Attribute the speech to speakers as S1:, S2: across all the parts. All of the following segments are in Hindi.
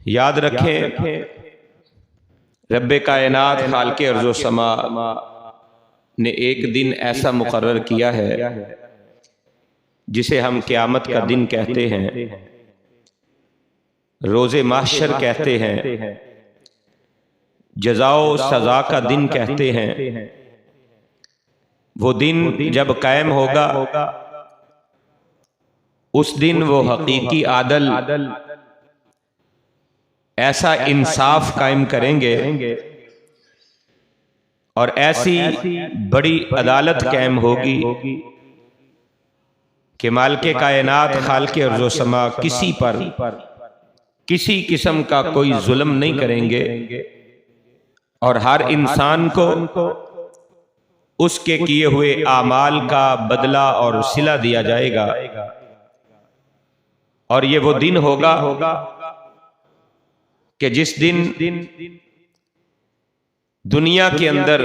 S1: याद रखें, रब्बे कायनात खालिक़े अर्ज़ व समा ने एक दिन ऐसा मुकर्रर किया है जिसे हम क़यामत का दिन कहते हैं, रोज़े महशर कहते हैं, जज़ाओ सज़ा का दिन कहते हैं। वो दिन जब कायम होगा, उस दिन वो हकीकी आदल ऐसा इंसाफ कायम करेंगे और ऐसी बड़ी अदालत कायम होगी कि मालिके कायनात खालिक़े अर्ज़ व समा किसी पर किसी किस्म का कोई जुल्म नहीं करेंगे और हर इंसान को उसके किए हुए आमाल का बदला और सिला दिया जाएगा। और ये वो दिन होगा कि जिस दिन दुनिया के अंदर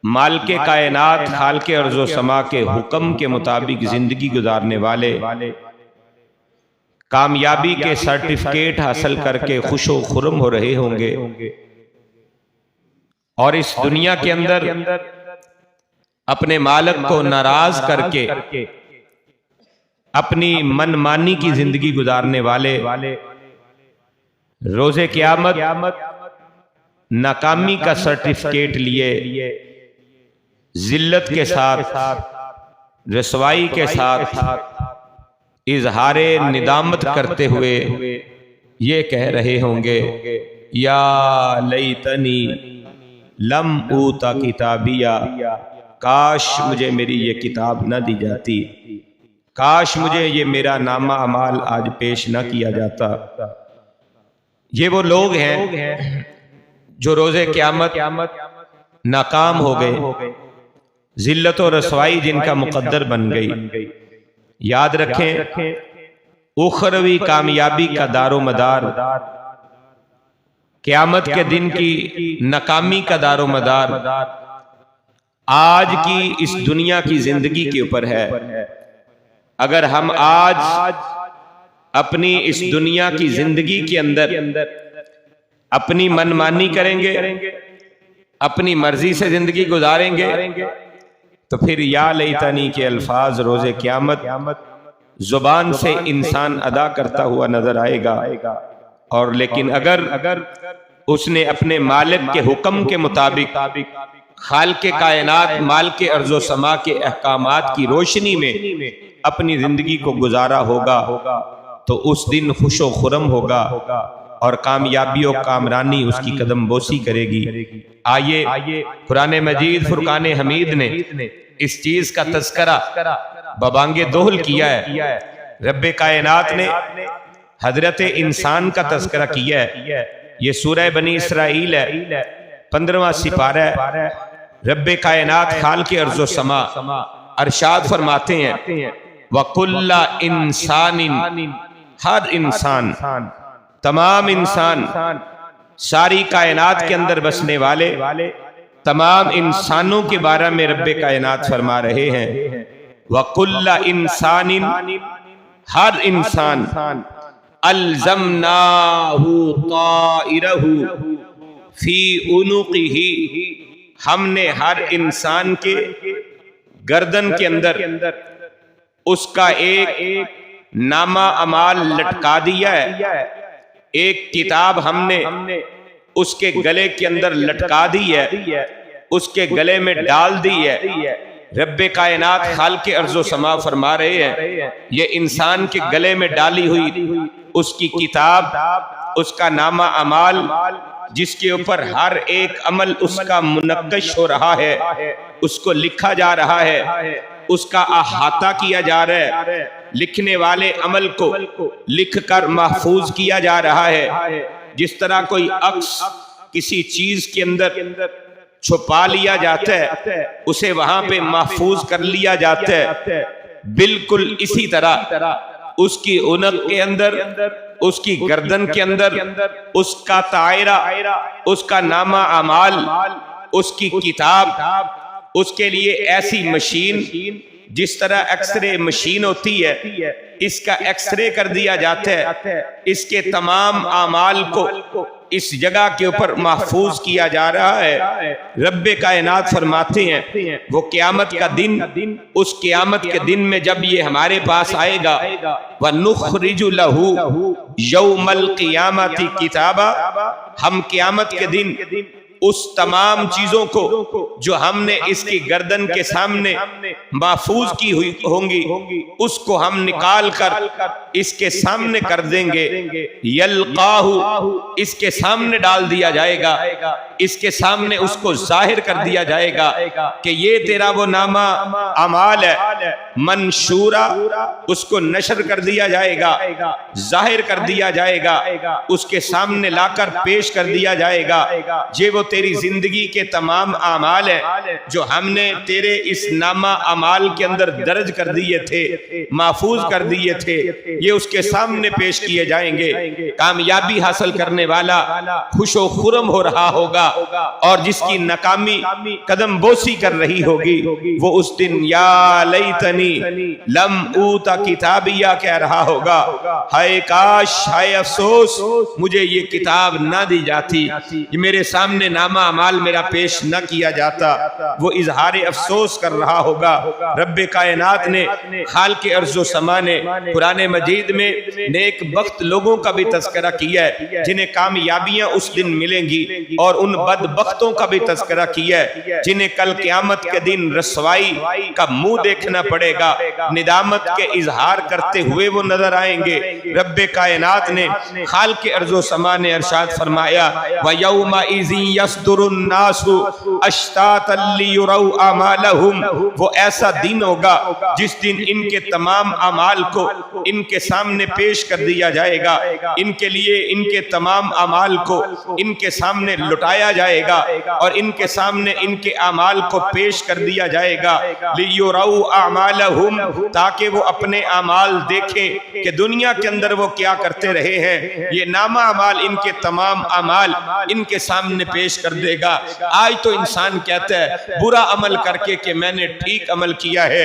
S1: मालिके कायनात खालिक़े अर्ज़ व समा के हुक्म के मुताबिक जिंदगी गुजारने वाले कामयाबी के सर्टिफिकेट हासिल करके खुशो खुर्रम हो रहे होंगे। और इस दुनिया के अंदर अपने मालिक को नाराज करके अपनी मनमानी की जिंदगी गुजारने वाले रोज़े क़यामत नाकामी का सर्टिफिकेट लिए जिल्लत के साथ, रसवाई के साथ इजहारे निदामत करते हुए ये कह रहे होंगे, या लैतनी लम ऊता किताबिया, काश मुझे मेरी ये किताब न दी जाती, काश मुझे ये मेरा नामा अमाल आज पेश न किया जाता। ये वो लोग हैं जो रोज़े क़यामत नाकाम हो गए, जिल्लत और रसवाई जिनका मुकद्दर बन गई। याद रखें, उखरवी कामयाबी का दारो मदार, क़यामत के दिन की नाकामी का दारो मदार आज की इस दुनिया की जिंदगी के ऊपर है। अगर हम आज अपनी इस दुनिया की जिंदगी के अंदर अपनी मनमानी करेंगे, अपनी मर्जी से जिंदगी गुजारेंगे, तो फिर या लैतनी के अल्फाज रोज़े क़यामत जुबान से इंसान अदा करता हुआ नजर आएगा। और लेकिन अगर उसने अपने मालिक के हुक्म के मुताबिक खालिक़े कायनात मालिके अर्ज़ व समा के अहकामात की रोशनी में अपनी जिंदगी को गुजारा होगा, तो उस दिन खुशो खुर्रम होगा और कामयाबी और कामरानी उसकी कदम बोसी करेगी। आइए कुरान मजीद फुरकान हमीद ने इस चीज का तज़किरा बबांगे दोहल किया है। रब्बे कायनात ने हजरत इंसान का तज़किरा किया है। ये सूरह बनी इसराइल है, 15वां सिपारा है। रब्बे कायनात खालिक़े अर्ज़ व समा अरशाद फरमाते हैं, वकुल्ला इंसानिन, हर इंसान, तमाम इंसान, सारी कायनात के अंदर बसने वाले तमाम इंसानों के बारे में रब्बे कायनात फरमा रहे हैं, वकुल्ला इंसानिन, हर इंसान, अल्ज़मनाहु ताइरहु फी उनुक़िही, हमने हर इंसान के गर्दन के अंदर उसका एक नामा अमाल लटका दिया है। एक किताब हमने उसके गले के अंदर लटका दी है, उसके गले में डाल दी है। रब्बे कायनात खालिक़े अर्ज़ व समा फरमा रहे हैं, ये इंसान के गले में डाली हुई उसकी किताब, उसका नामा अमाल, जिसके ऊपर हर एक अमल उसका मुनक्कश हो रहा है, उसको लिखा जा रहा है, उसका अहाता किया जा रहा है, लिखने वाले अमल को लिखकर महफूज किया जा रहा है। जिस तरह कोई अक्स किसी चीज के अंदर छुपा लिया जाता है, उसे वहां पे महफूज कर लिया जाता है, बिल्कुल इसी तरह उसकी उनक के अंदर, उसकी गर्दन के अंदर उसका तायरा, उसका नामा अमाल, उसकी किताब, उसके लिए ऐसी मशीन जिस तरह एक्सरे मशीन होती है, इसका एक्सरे कर दिया जाता है, इसके तमाम आमाल को इस जगह के ऊपर महफूज किया जा रहा है। रब्बे कायनात फरमाते हैं वो क़यामत का दिन, उस क़यामत के दिन में जब ये हमारे पास आएगा, व नुखरिजु लहू यौमल क़ियामति किताबा, हम क़यामत के दिन उस तमाम चीजों को जो हमने इसकी गर्दन के सामने महफूज की हुई होंगी, उसको हम निकाल कर इसके सामने कर देंगे। यल्काहु, इसके सामने डाल दिया जाएगा, इसके सामने उसको जाहिर कर दिया जाएगा कि ये तेरा वो नामा अमाल है। मंशूरा, उसको नशर कर दिया जाएगा, जाहिर कर दिया जाएगा, उसके सामने लाकर पेश कर दिया जाएगा। ये वो तेरी जिंदगी के तमाम आमाल है जो हमने तेरे इस नामा अमाल के अंदर दर्ज कर दिए थे, महफूज कर दिए थे, ये उसके सामने पेश किए जाएंगे। कामयाबी हासिल करने वाला खुशो खुरम हो रहा होगा, और जिसकी नाकामी कदम बोसी कर रही होगी, वो उस दिन या लैतनी लम ऊता किताबिया कह रहा होगा, हाय काश, हाय अफसोस, मुझे ये किताब ना दी जाती, ये मेरे सामने नामा अमाल मेरा पेश न किया जाता। वो इजहार अफसोस कर रहा होगा। रब्बे कायनात ने हाल के अर्ज़ो समा ने कुरान मजीद में नेक बख्त लोगों का भी तज़किरा किया है जिन्हें कामयाबियां उस दिन मिलेंगी, और उन बदबख्तों का भी तज़किरा किया है जिन्हें कल क़यामत के दिन रसवाई का मुंह देखना पड़ेगा, निदामत के इजहार करते हुए वो नजर आएंगे। रब्बे कायनात ने हाल के अर्ज़ो समा ने इरशाद फरमाया, व यौमा इज़ि यसदुरुन्नासु अश्तातन लियुरौ अमालहुम, वो ऐसा दिन होगा जिस दिन इनके तमाम अमाल को इनके सामने पेश कर दिया जाएगा, इनके लिए इनके तमाम अमाल को इनके सामने लुटाया जाएगा, और इनके सामने इनके अमाल को पेश कर दिया जाएगा। लियुरौ अमालहुम, ताकि वो अपने अमाल देखें कि दुनिया के अंदर वो क्या करते रहे हैं। ये नामा अमाल, इनके तमाम अमाल इनके सामने पेश कर देगा। आज तो इंसान कहता है बुरा अमल करके कि मैंने ठीक अमल किया है,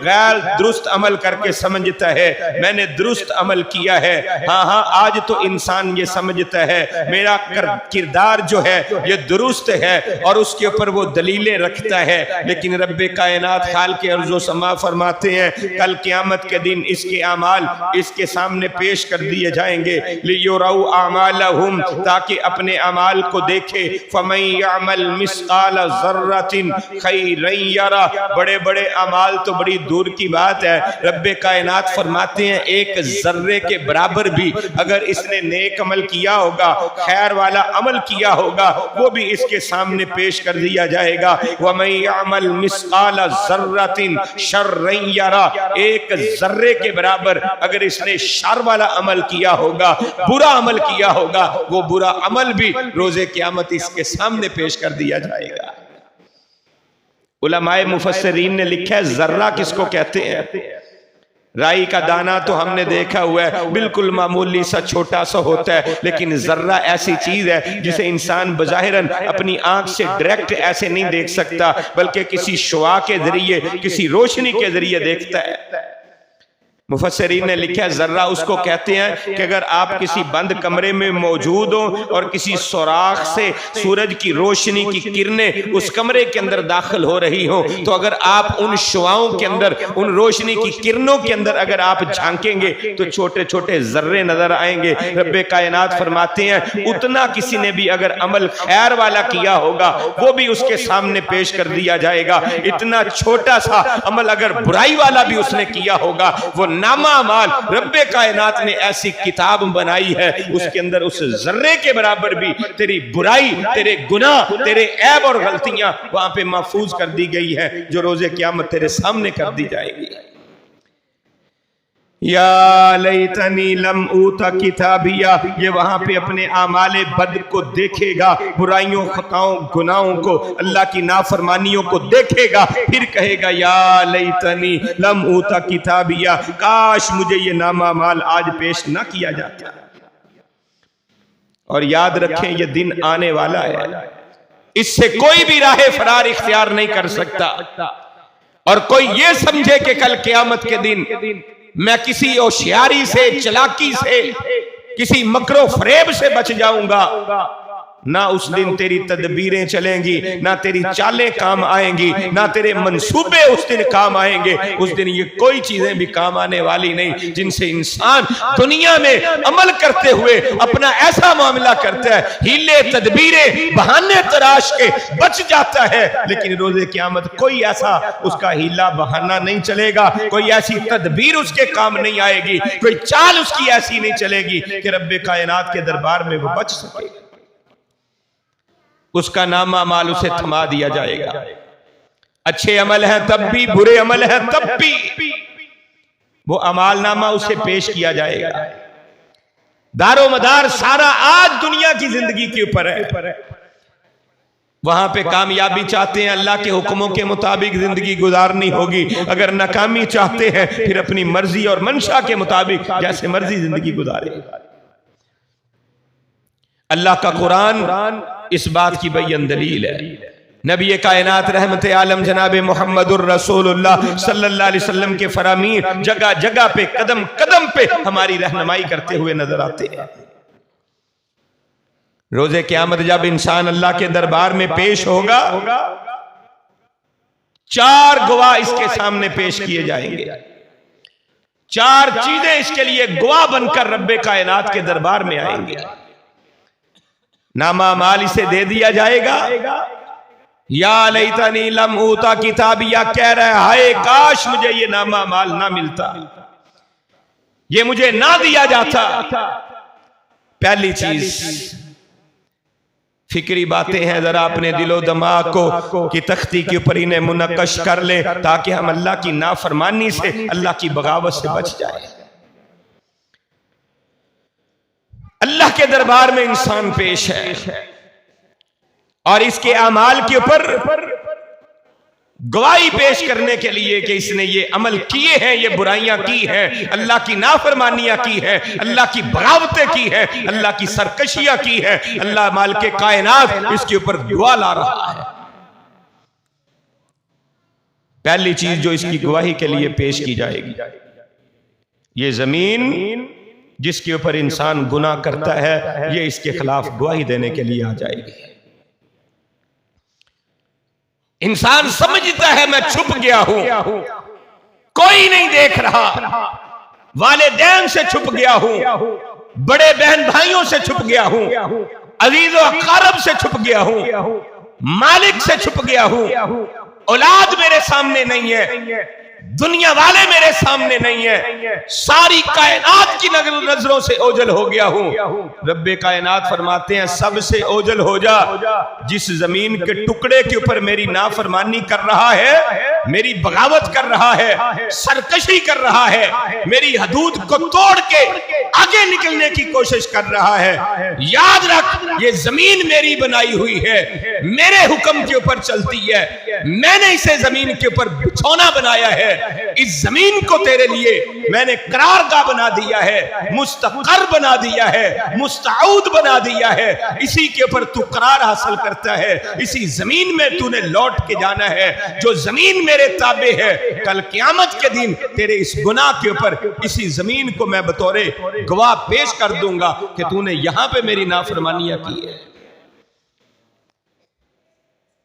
S1: गैर दुरुस्त अमल करके समझता है मैंने दुरुस्त अमल किया है। हाँ हाँ, आज तो इंसान ये समझता है मेरा किरदार जो है ये दुरुस्त है, और उसके ऊपर वो दलीलें रखता है। लेकिन रब्बे कायनात हाल के अर्ज़ो समा फरमाते हैं कल क़यामत के दिन इसके अमाल इसके सामने पेश कर दिए जाएंगे। लियुरौ अमालहुम, ताकि अपने अमाल को देखे। फमन यअमल मिस्काल ज़र्रतिन खैरन यरा, बड़े बड़े अमाल तो बड़ी दूर की बात है। रब्बे कायनात फरमाते हैं एक जर्रे के बराबर भी अगर इसने नेक अमल किया होगा, खैर वाला अमल किया होगा, वो भी इसके सामने पेश कर दिया जाएगा। वमन यअमल मिस्काल ज़र्रतिन शर्रन यरा, एक जर्रे के बराबर अगर इसने शर वाला अमल किया होगा, बुरा अमल किया होगा, वो बुरा अमल भी रोज़े क़यामत इसके सामने पेश कर दिया जाएगा। उलमाए मुफस्सिरीन ने लिखा है जर्रा किसको कहते हैं। राई का दाना तो हमने देखा हुआ है बिल्कुल मामूली सा छोटा सा होता है, लेकिन जर्रा ऐसी चीज है जिसे इंसान बज़ाहिरन अपनी आंख से डायरेक्ट ऐसे नहीं देख सकता, बल्कि किसी शुआ के जरिए, किसी रोशनी के जरिए देखता है। मुफस्सिरीन ने लिखा जर्रा उसको कहते हैं कि अगर आप किसी बंद कमरे में मौजूद हो और किसी सुराख से सूरज की रोशनी की किरणें उस कमरे के अंदर दाखिल हो रही हो, तो अगर आप उन शुआओं के अंदर, उन रोशनी की किरणों के अंदर अगर आप झांकेंगे तो छोटे छोटे जर्रे नजर आएंगे। रब्बे कायनात फरमाते हैं उतना किसी ने भी अगर अमल खैर वाला किया होगा वो भी उसके सामने पेश कर दिया जाएगा। इतना छोटा सा अमल अगर बुराई वाला भी उसने किया होगा, वो नामा अमाल रब्बे कायनात ने ऐसी किताब बनाई है उसके अंदर उस जर्रे के बराबर भी तेरी बुराई, तेरे गुनाह, तेरे ऐब और गलतियां वहां पे महफूज कर दी गई है, जो रोजे क़यामत तेरे सामने कर दी जाएगी। या लैतनी लम ऊता किताबिया, ये वहां पे अपने आमाले बद को देखेगा, बुराइयों, खताओं, गुनाहों को, अल्लाह की नाफरमानियों को देखेगा, फिर कहेगा या लैतनी लम ऊता किताबिया, काश मुझे ये नामा माल आज पेश ना किया जाता। और याद रखें ये दिन आने वाला है, इससे कोई भी राह फरार इख्तियार नहीं कर सकता। और कोई ये समझे कि कल क़यामत के दिन मैं किसी होशियारी से, चलाकी से, किसी मकरो फरेब से बच जाऊंगा, ना उस दिन तेरी तदबीरें चलेंगी, ना तेरी चालें काम आएंगी, ना तेरे मंसूबे उस दिन काम आएंगे। उस दिन ये कोई चीजें भी काम आने वाली नहीं जिनसे इंसान दुनिया में अमल करते हुए अपना ऐसा मामला करता है, हीले तदबीरें बहाने तराश के बच जाता है। लेकिन रोजे क़यामत कोई ऐसा उसका हीला बहाना नहीं चलेगा, कोई ऐसी तदबीर उसके काम नहीं आएगी, कोई चाल उसकी ऐसी नहीं चलेगी कि रब्बे कायनात के दरबार में वो बच सके। उसका नामा माल उसे थमा दिया जाएगा। अच्छे अमल है तब भी, बुरे अमल है तब भी, वो अमाल नामा उसे पेश किया जाएगा। दारो मदार सारा आज दुनिया की जिंदगी के ऊपर है। वहां पे कामयाबी चाहते हैं, अल्लाह के हुक्मों के मुताबिक जिंदगी गुजारनी होगी। अगर नाकामी चाहते हैं फिर अपनी मर्जी और मंशा के मुताबिक जैसे मर्जी जिंदगी गुजारे। अल्लाह का कुरान इस बात की बयान दलील है। नबी कायनात रहमत आलम जनाब मोहम्मदुर रसूलुल्लाह सल्लल्लाहु अलैहि वसल्लम के फरामीन जगह जगह पे, कदम कदम पे हमारी रहनुमाई करते हुए नजर आते हैं। रोजे क़यामत जब इंसान अल्लाह के दरबार में पेश होगा, 4 गवाह इसके सामने पेश किए जाएंगे। 4 चीजें इसके लिए गवाह बनकर रब्बे कायनात के दरबार में आएंगे। नामा माल इसे दे दिया जाएगा। या लैतनी लम ऊता किताबिया, कह रहा है हाय काश मुझे ये नामा माल ना मिलता, ये मुझे ना दिया जाता। पहली चीज फिक्री बातें हैं, जरा अपने दिलो दिमाग को की तख्ती के ऊपर इन्हें मुनक्कश कर ले ताकि हम अल्लाह की नाफरमानी से, अल्लाह की बगावत से बच जाए। अल्लाह के दरबार में इंसान पेश है और इसके अमाल के ऊपर गवाही पेश करने के लिए कि इसने ये अमल किए हैं, ये बुराइयां की हैं, अल्लाह की नाफरमानियां की है, अल्लाह की बगावतें की है, अल्लाह की सरकशियां की है। अल्लाह मालिक कायनात इसके ऊपर गवाह ला रहा है। पहली चीज जो इसकी गवाही के लिए पेश की जाएगी, ये जमीन जिसके ऊपर इंसान गुनाह करता है, ये इसके खिलाफ गवाही देने के लिए आ जाएगी। इंसान समझता है मैं छुप गया हूं, कोई नहीं देख रहा, वालिदैन से छुप गया हूं, बड़े बहन भाइयों से छुप गया हूं, अजीज़ो अक़ारब से छुप गया हूं, मालिक से छुप गया हूं, औलाद मेरे सामने नहीं है, दुनिया वाले मेरे सामने नहीं है, सारी कायनात की नजरों से ओझल हो गया हूं। रब्बे कायनात फरमाते हैं सबसे ओझल हो जा जिस जमीन के टुकड़े के ऊपर मेरी नाफरमानी कर रहा है, मेरी बगावत कर रहा है, सरकशी कर रहा है, मेरी हदूद को तोड़ के आगे निकलने की कोशिश कर रहा है। याद रख ये जमीन मेरी बनाई हुई है, मेरे हुक्म के ऊपर चलती है, मैंने इसे जमीन के ऊपर बिछौना बनाया है, इस जमीन को तेरे लिए मैंने करारगाह बना दिया है, मुस्तक़र बना दिया है, मुस्तऊद बना दिया है, इसी के ऊपर तू करार हासिल करता है, इसी जमीन में तूने लौट के जाना है। जो जमीन मेरे ताबे है, कल क़यामत के दिन तेरे इस गुनाह के ऊपर इसी जमीन को मैं बतौरे गवाह पेश कर दूंगा कि तूने यहां पे मेरी नाफरमानियां की है।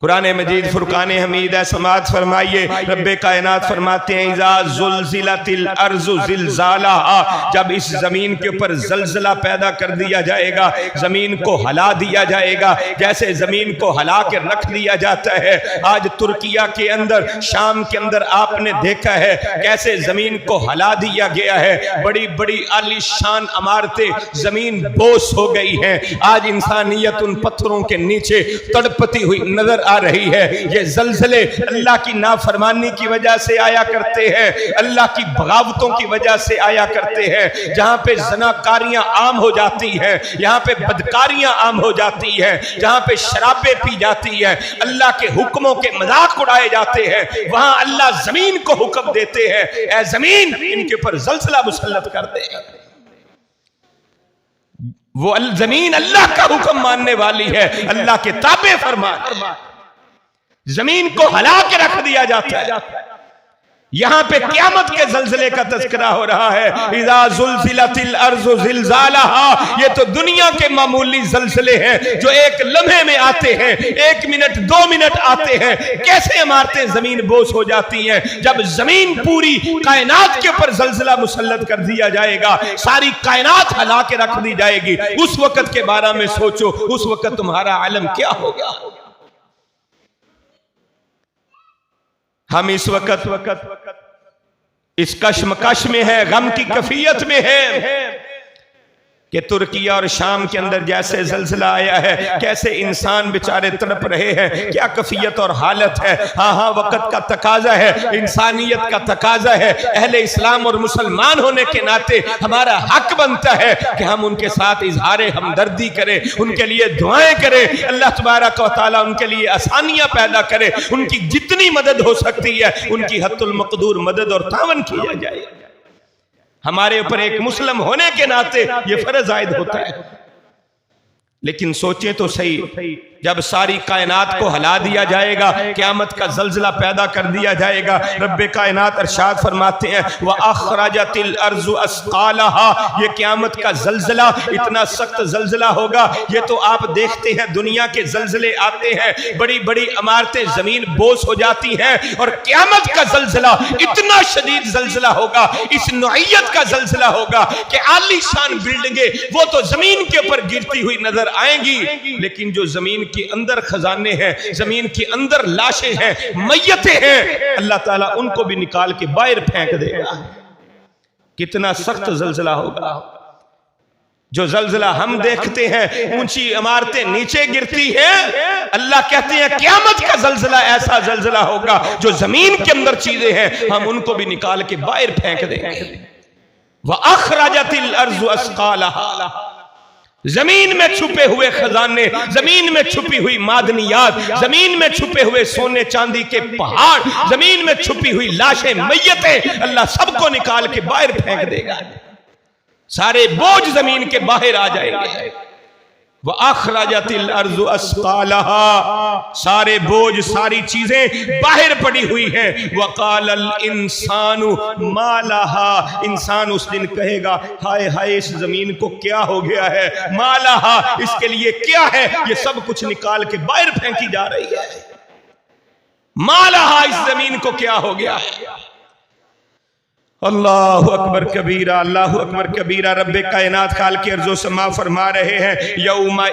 S1: कुरान मजीद फुरकान हमीद है, समात फरमाइए। रब्बे कायनात फरमाते हैं इज़ा ज़ुलज़िलतिल अर्ज़ु ज़िलज़ालहा, जब इस जमीन के ऊपर जलजला पैदा कर दिया जाएगा, जमीन को हिला दिया जाएगा, जैसे जमीन को हिला के रख दिया जाता है। आज तुर्किया के अंदर, शाम के अंदर आपने देखा है कैसे जमीन को हिला दिया गया है, बड़ी बड़ी आलीशान इमारतें जमीन बोस हो गई हैं। आज इंसानियत उन पत्थरों के नीचे तड़पती हुई नजर आ रही है। ये जलजले अल्लाह की नाफरमानी की वजह से आया करते हैं, अल्लाह की बगावतों की वजह से आया करते हैं। जहां पे ज़नाकारियां आम हो जाती है, यहाँ पे बदकारियां आम हो जाती है, जहां पे शराबें पी जाती है, अल्लाह के हुक्मों के मजाक उड़ाए जाते हैं, वहां अल्लाह जमीन को हुक्म देते हैं ऐ जमीन इनके ऊपर जलजला मुसल्लत कर दे। वो जमीन अल्लाह का हुक्म मानने वाली है, अल्लाह के ताबे फरमान, जमीन को हिला के रख दिया जाता है। यहां पे क़यामत के ज़ल्ज़ले का तज़किरा हो रहा है। इज़ा ज़ुल्ज़िलतिल अर्ज़ु ज़िल्ज़ालहा, ये तो दुनिया के मामूली ज़ल्ज़ले हैं जो एक लम्हे में आते हैं, 1 मिनट 2 मिनट आते हैं। कैसे इमारतें जमीन बोझ हो जाती हैं। जब जमीन पूरी कायनात के ऊपर ज़ल्ज़ला मुसल्लत कर दिया जाएगा, सारी कायनात हिला के रख दी जाएगी, उस वक्त के बारे में सोचो, उस वक्त तुम्हारा आलम क्या होगा। हम इस वक्त इस कश्मकश में है, गम की कफियत में है कि तुर्की और शाम के अंदर जैसे ज़ल्ज़ला आया है, कैसे इंसान बेचारे तड़प रहे हैं, क्या कफियत और हालत है। हाँ, वक्त का तकाजा है, इंसानियत का तकाजा है। अहले इस्लाम और मुसलमान होने के नाते हमारा हक बनता है कि हम उनके साथ इजहार हमदर्दी करें, उनके लिए दुआएं करें। अल्लाह तबारक व तआला उनके लिए आसानियां पैदा करे, उनकी जितनी मदद हो सकती है उनकी हद्दुल मक़दूर मदद और तावन किया जाए। हमारे ऊपर एक मुस्लिम होने के नाते ये फर्ज आयद होता है। लेकिन सोचें तो सही, जब सारी कायनात को हिला दिया जाएगा, क़यामत का ज़ल्ज़ला पैदा कर दिया जाएगा। रब्बे कायनात इरशाद फरमाते हैं व अखरजतिल अर्ज़ु अस्क़ालहा, ये क़यामत का ज़ल्ज़ला इतना सख्त ज़ल्ज़ला होगा। ये तो आप देखते हैं दुनिया के ज़ल्ज़ले आते हैं, बड़ी बड़ी इमारतें ज़मीन बोझ हो जाती हैं, और क़यामत का ज़ल्ज़ला इतना शदीद ज़ल्ज़ला होगा, इस नौइयत का ज़ल्ज़ला होगा कि आलीशान बिल्डिंगें वो तो ज़मीन के ऊपर गिरती हुई नजर आएंगी, लेकिन जो ज़मीन के अंदर खजाने हैं, जमीन के अंदर लाशें हैं, मय्यतें हैं, अल्लाह ताला उनको भी निकाल के बाहर फेंक देगा। कितना सख्त ज़ल्ज़ला होगा। जो ज़ल्ज़ला हम देखते हैं, ऊंची इमारतें नीचे गिरती हैं, अल्लाह कहते हैं क़यामत का ज़ल्ज़ला ऐसा ज़ल्ज़ला होगा जो जमीन के अंदर चीजें हैं हम उनको भी निकाल के बाहर फेंक देंगे। व अखरजतिल अर्ज़ु अस्क़ालहा, जमीन में छुपे हुए खजाने, जमीन में छुपी हुई मादनियात, जमीन में छुपे हुए सोने चांदी के पहाड़, जमीन में छुपी हुई लाशें, मय्यतें, अल्लाह सबको निकाल के बाहर फेंक देगा। सारे बोझ जमीन के बाहर आ जाएंगे। व अखरजतिल अर्ज़ु अस्क़ालहा, सारे बोझ, सारी चीजें बाहर पड़ी हुई हैं। वक़ालल इंसानु मा लहा, इंसान उस दिन कहेगा हाय हाय इस जमीन को क्या हो गया है, मा लहा, इसके लिए क्या है, ये सब कुछ निकाल के बाहर फेंकी जा रही है। मा लहा, इस जमीन को क्या हो गया है। अल्लाहु अकबर कबीरा, अल्लाहु अकबर कबीरा। रब्बे कायनात खाल के अर्ज़ो समा फरमा रहे हैं यौमा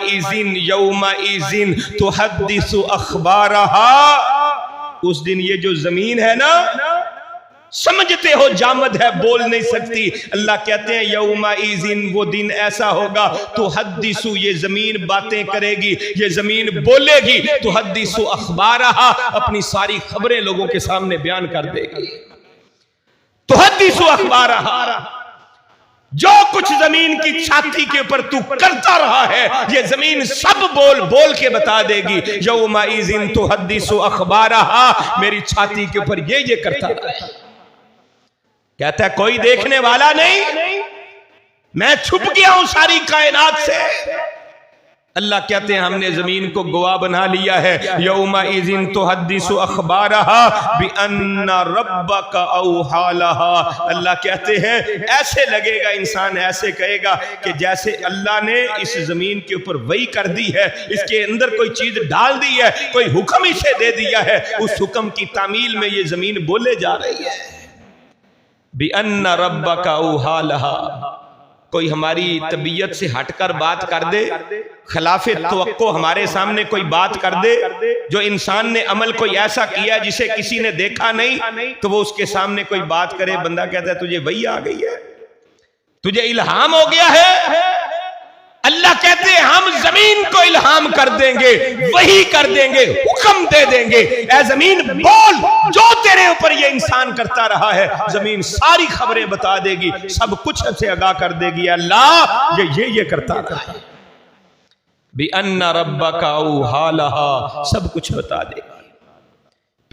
S1: इज़िन तुहद्दिसु अख़बारहा, उस दिन ये जो जमीन है ना, समझते हो जामद है, बोल नहीं सकती। अल्लाह कहते हैं यौमा इज़िन, वो दिन ऐसा होगा, तुहद्दिसु, ये जमीन बातें करेगी, ये जमीन बोलेगी, तुहद्दिसु अख़बारहा, अपनी सारी खबरें लोगों के सामने बयान कर देगी। तुहद्दिसु अख़बारहा, जो कुछ जमीन की छाती के ऊपर तू करता रहा है ये जमीन सब बोल बोल के बता देगी। यौमा इज़िन तुहद्दिसु अख़बारहा, मेरी छाती के ऊपर ये करता रहा है। कहता है कोई देखने वाला नहीं, मैं छुप गया हूं सारी कायनात से। अल्लाह कहते हैं हमने जमीन को गवाह बना लिया है। यौमा इज़िन तुहद्दिसु अख़बारहा बिअन्ना रब्बका औहा लहा, अल्लाह कहते हैं ऐसे लगेगा, इंसान ऐसे कहेगा कि जैसे अल्लाह ने इस जमीन के ऊपर वही कर दी है, इसके अंदर कोई चीज डाल दी है, कोई हुक्म इसे दे दिया है, उस हुक्म की तामील में ये जमीन बोले जा रही है। बिअन्ना रब्बका औहा लहा, कोई हमारी तबीयत से हटकर बात कर दे, खिलाफे तवक्को हमारे सामने कोई बात कर दे, जो इंसान ने अमल कोई ऐसा किया जिसे किसी ने देखा नहीं, तो वो उसके सामने कोई बात करे, बंदा कहता है तुझे वही आ गई है, तुझे इल्हाम हो गया है। अल्लाह कहते हैं हम जमीन को इल्हाम कर देंगे, वही कर देंगे, हुक्म दे देंगे, ऐ जमीन बोल, जो तेरे ऊपर ये इंसान करता रहा है, जमीन सारी खबरें बता देगी, सब कुछ से आगाह कर देगी। अल्लाह ये करता रहा है। बिअन्ना रब्बका औहा लहा, सब कुछ बता देगी।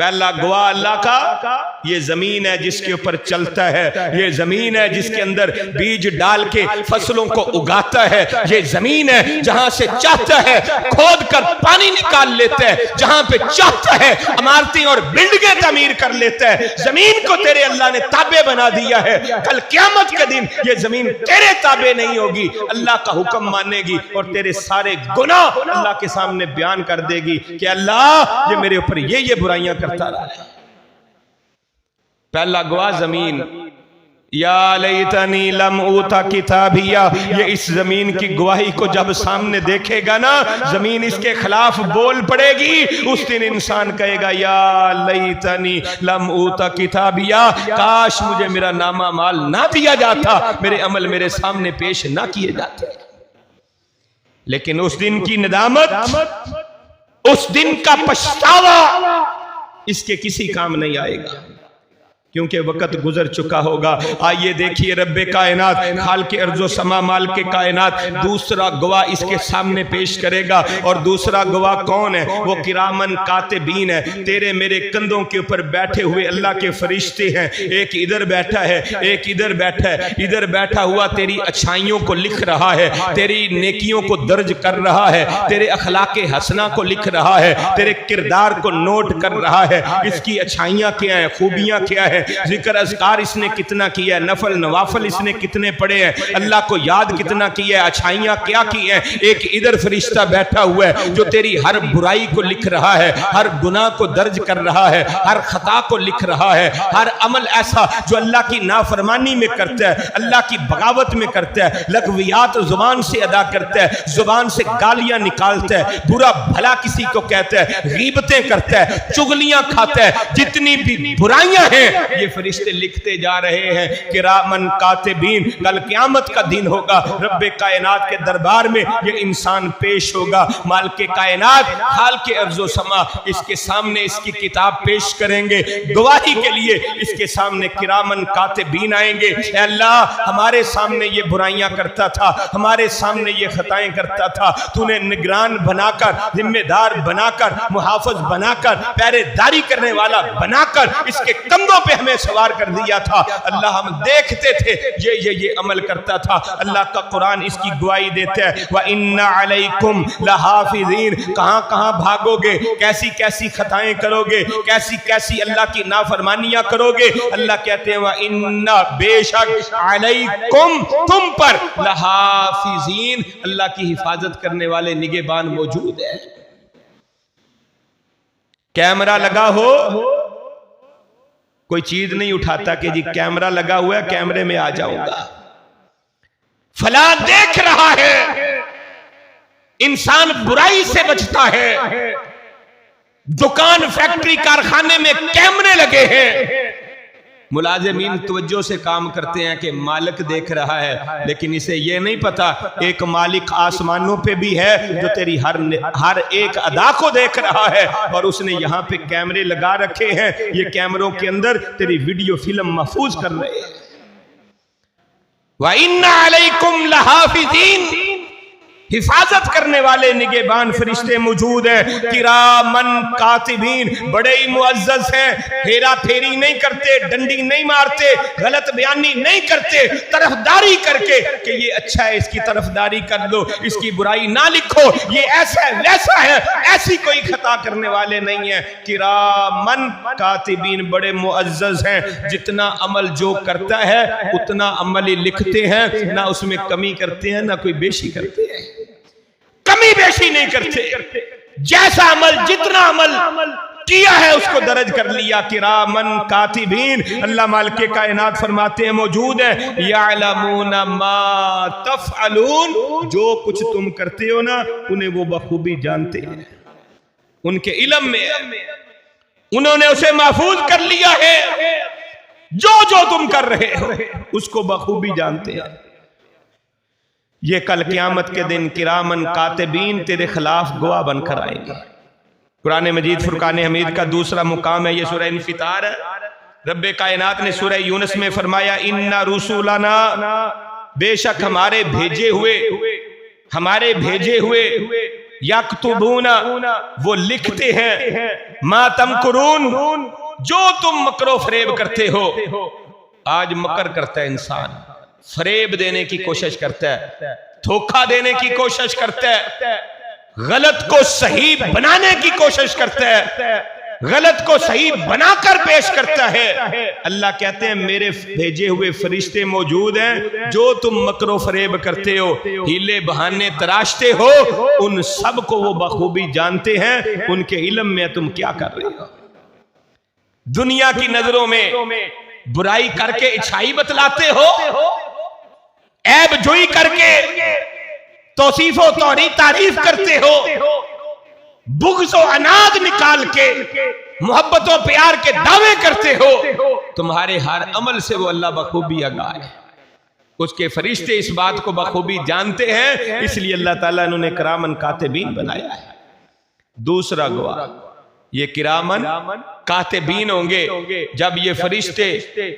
S1: पहला गवाह अल्लाह का ये जमीन है जिसके ऊपर चलता है, ये जमीन है जिसके अंदर बीज डाल के फसलों को उगाता है, ये जमीन है जहां से चाहता है खोद कर पानी निकाल लेता है, जहां पे चाहता है इमारतें और बिल्डिंगें तामीर कर लेता है। जमीन को तेरे अल्लाह ने ताबे बना दिया है। कल क़यामत के दिन ये जमीन तेरे ताबे नहीं होगी, अल्लाह का हुक्म मानेगी और तेरे सारे गुनाह अल्लाह के सामने बयान कर देगी कि अल्लाह ये मेरे ऊपर ये बुराइयां करता रहा है। पहला गवाह जमीन, या लैतनी लम ऊता किताबिया, ये इस जमीन की गवाही को जब सामने देखेगा ना, जमीन इसके खिलाफ बोल पड़ेगी। उस दिन इंसान कहेगा या लैतनी लम ऊता किताबिया, काश मुझे मेरा नामा माल ना दिया जाता, मेरे अमल मेरे सामने पेश ना किए जाते। लेकिन उस दिन की नदामत, उस दिन का पछतावा इसके किसी काम नहीं आएगा, क्योंकि वक्त गुजर चुका होगा। आइए देखिए रब्बे कायनात, खाल के अर्जो समा माल के कायनात दूसरा गवाह इसके सामने पेश करेगा। और दूसरा गवाह कौन है? वो किरामन कातिबीन है। तेरे मेरे कंधों के ऊपर बैठे हुए अल्लाह के फरिश्ते हैं। एक इधर बैठा है, एक इधर बैठा है। इधर बैठा हुआ तेरी अच्छाइयों को लिख रहा है, तेरी नेकियों को दर्ज कर रहा है, तेरे अखलाके हसना को लिख रहा है, तेरे किरदार को नोट कर रहा है। इसकी अच्छाइयाँ क्या है, खूबियाँ क्या है, जिक्र अज़कार इसने कितना किया है, नफल नवाफल इसने कितने पढ़े हैं, अल्लाह को याद कितना किया है, अच्छाइयाँ क्या की हैं। एक इधर फरिश्ता बैठा हुआ है जो तेरी हर बुराई को लिख रहा है, हर गुनाह को दर्ज कर रहा है, हर खता को लिख रहा है, हर अमल ऐसा जो अल्लाह की नाफरमानी में करता है, अल्लाह की बगावत में करता है, लग़वियात जुबान से अदा करता है, जुबान से गालियां निकालता है, बुरा भला किसी को कहता है, गीबतें करता है, चुगलियां खाता है, जितनी भी बुराइयां हैं ये फरिश्ते लिखते जा रहे हैं। किरामन कातिबीन, कल क़यामत का दिन होगा, रब्बे कायनात के दरबार में ये इंसान पेश होगा। मालिक कायनात हाल के अर्जो समा इसके सामने इसकी किताब पेश करेंगे, गवाही के लिए इसके सामने किरामन कातिबीन आएंगे। अल्लाह हमारे सामने ये बुराइयां करता था, हमारे सामने ये खताएं करता था, तूने निगरान बनाकर, जिम्मेदार बनाकर, मुहाफिज बनाकर, पहरेदारी करने वाला बनाकर इसके कंधों पे हमें सवार कर दिया था। अल्लाह हम देखते थे ये अमल करता था। अल्लाह का कुरान इसकी गवाही देता है, व इन्ना अलैकुम लहाफिज़ीन। कहां कहां भागोगे, कैसी कैसी खताएं करोगे, कैसी कैसी अल्लाह की नाफरमानियां करोगे। अल्लाह कहते हैं व इन्ना, बेशक, अलैकुम, तुम पर, लहाफिज़ीन, अल्लाह की हिफाजत करने वाले निगहबान मौजूद है। कैमरा लगा हो, कोई चीज नहीं उठाता कि जी कैमरा लगा हुआ है, कैमरे में आ जाऊंगा। फला देख रहा है, इंसान बुराई से बचता है। दुकान, फैक्ट्री, कारखाने में कैमरे लगे हैं, मुलाजिमीन तवज्जो से काम करते हैं कि मालिक देख रहा है, लेकिन इसे ये नहीं पता एक मालिक आसमानों पे भी है जो तेरी हर एक अदा को देख रहा है, और उसने यहाँ पे कैमरे लगा रखे हैं। ये कैमरों के अंदर तेरी वीडियो फिल्म महफूज कर रहे हैं। व इन्ना अलैकुम लहाफिज़ीन, हिफाजत करने वाले निगहबान फरिश्ते मौजूद हैं। किरामन कातिबीन, बड़े ही मुअज़्ज़ज़ हैं, हेरा फेरी नहीं करते, डंडी नहीं मारते, गलत बयानी नहीं करते, तरफदारी करके कि ये अच्छा है इसकी तरफदारी कर दो, इसकी बुराई ना लिखो, ये ऐसा है वैसा है, ऐसी कोई खता करने वाले नहीं है। किरामन कातिबीन, बड़े मुअज़्ज़ज़ हैं, जितना अमल जो करता है उतना अमल ही लिखते हैं, ना उसमें कमी करते हैं ना कोई बेशी करते हैं, कमी बेशी नहीं करते। जैसा अमल, जितना अमल किया है उसको दर्ज कर लिया। किरामन कातिबीन, अल्लाह मालिक कायनात फरमाते हैं मौजूद है, यअलमूना मा तफअलून, जो कुछ तुम करते हो ना उन्हें वो बखूबी जानते हैं, उनके इल्म में है, उन्होंने उसे महफूज कर लिया है। जो जो तुम कर रहे हो उसको बखूबी जानते हैं। ये कल क़यामत के दिन किरामन कातिबीन तेरे खिलाफ गवाह बनकर आएंगे। कुरान मजीद फुरकान हमीद का दूसरा मुकाम है, ये सूरह इन्फितार है। रब्बे कायनात ने सूरह यूनुस में फरमाया, इन्ना रुसूलना, बेशक हमारे भेजे हुए यक्तुबूना, वो लिखते हैं, मा तमकुरून, जो तुम मकरो फरेब करते हो। आज मकर करता है इंसान, फरेब देने की कोशिश करता है, धोखा देने की कोशिश करता है, गलत को सही बनाने की कोशिश करता है, गलत को सही बनाकर पेश करता है। अल्लाह कहते हैं मेरे भेजे हुए फरिश्ते मौजूद हैं, जो तुम मकरो फरेब करते हो, हीले बहाने तराशते हो, उन सब को वो बखूबी जानते हैं। उनके इल्म में तुम क्या कर रहे हो? दुनिया की नजरों में बुराई करके अच्छाई बतलाते हो, ऐब जोई करके तौसीफो तौरी तारीफ करते हो, बुग़्ज़ो अनाद निकाल के मोहब्बतों प्यार के दावे करते हो। तुम्हारे हर अमल से वो अल्लाह बखूबी आगाह है, उसके फरिश्ते इस बात को बखूबी जानते हैं, इसलिए अल्लाह ताला ने उन्हें किरामन कातिबीन बनाया है। दूसरा गवाह, ये किरामन कातिबीन होंगे। जब ये फरिश्ते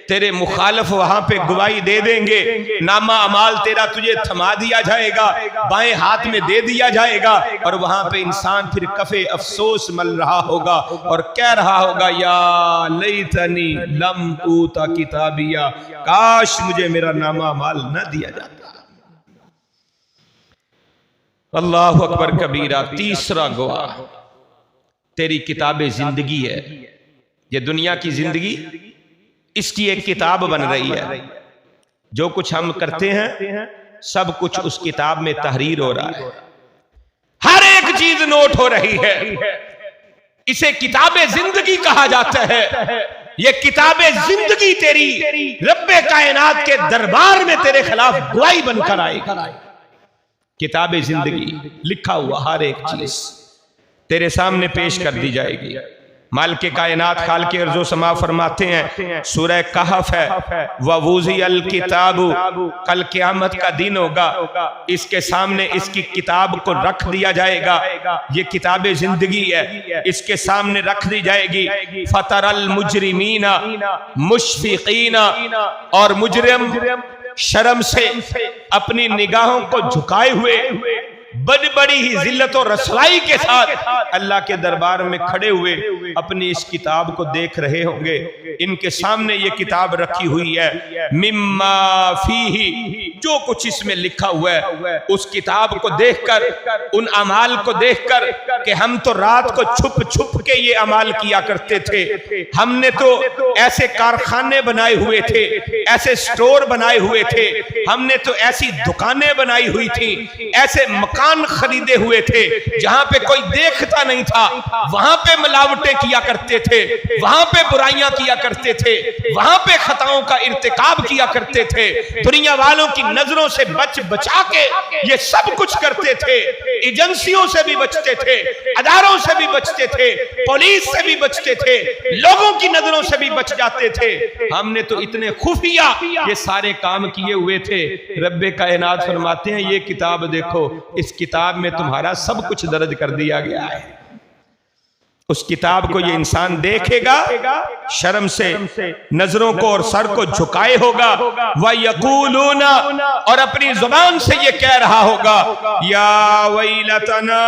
S1: तेरे मुखालिफ वहां पे गवाही दे देंगे, नामा अमाल तेरा तुझे थमा दिया जाएगा, बाएं हाथ में दे दिया जाएगा, और वहां पे इंसान फिर कफे अफसोस मल रहा होगा और कह रहा होगा, या लैतनी लम ऊता किताबिया, काश मुझे मेरा नामा अमाल न दिया जाता। अल्लाह अकबर कबीरा। तीसरा गवाह तेरी किताबे जिंदगी है। ये दुनिया की जिंदगी, इसकी एक किताब बन रही है। जो कुछ हम करते हैं सब कुछ उस किताब में तहरीर हो रहा है, हर एक चीज नोट हो रही है। इसे किताबे जिंदगी कहा जाता है। ये किताबे जिंदगी तेरी रब्बे कायनात के दरबार में तेरे खिलाफ गवाही बनकर आएगी। किताबे जिंदगी, लिखा हुआ हर एक चीज तेरे सामने पेश कर दी जाएगी। मालिक कायनात खाल के अर्जो समा फरमाते हैं, सूरह कहफ है, ववूज़ी अल किताबु, कल क़यामत का दिन होगा, इसके सामने इसकी किताब को रख दिया जाएगा। ये किताबे जिंदगी है, इसके सामने रख दी जाएगी। फतरल मुजरिमीना मुशफिकीना, और मुजरिम शर्म से अपनी निगाहों को झुकाए हुए बड़ी बड़ी ही जिल्लत और रसवाई के साथ अल्लाह के दरबार में खड़े हुए अपनी इस किताब को देख रहे होंगे। इनके सामने ये किताब रखी हुई है, मिम्मा फीही, जो कुछ इसमें लिखा हुआ है उस किताब को देखकर, उन अमाल को देखकर कि हम तो रात को छुप छुप के ये अमाल किया करते थे, हमने तो ऐसे कारखाने बनाए हुए थे, ऐसे स्टोर बनाए हुए थे, हमने तो ऐसी दुकानें बनाई हुई थी, ऐसे मकान खरीदे हुए थे जहां पे कोई देखता नहीं था, वहां पे मिलावटें किया करते थे, वहां पे बुराइयां किया करते थे, वहां पे खताओं का इर्तिकाब किया करते थे, दुनिया वालों की नजरों से बचा के ये सब कुछ करते थे, एजेंसियों से भी बचते थे, अदारों से भी बचते थे, पुलिस से भी बचते थे, लोगों की नजरों से भी बच जाते थे। हमने तो इतने खुफिया ये सारे काम किए हुए थे। रब्बे कायनात फरमाते हैं, ये किताब देखो, इस किताब में तुम्हारा सब कुछ दर्ज कर दिया गया है। उस किताब को ये इंसान देखेगा, शर्म से नजरों को और सर को झुकाए होगा, व यकूलूना, और अपनी जुबान से ये कह रहा होगा, या वैलतना,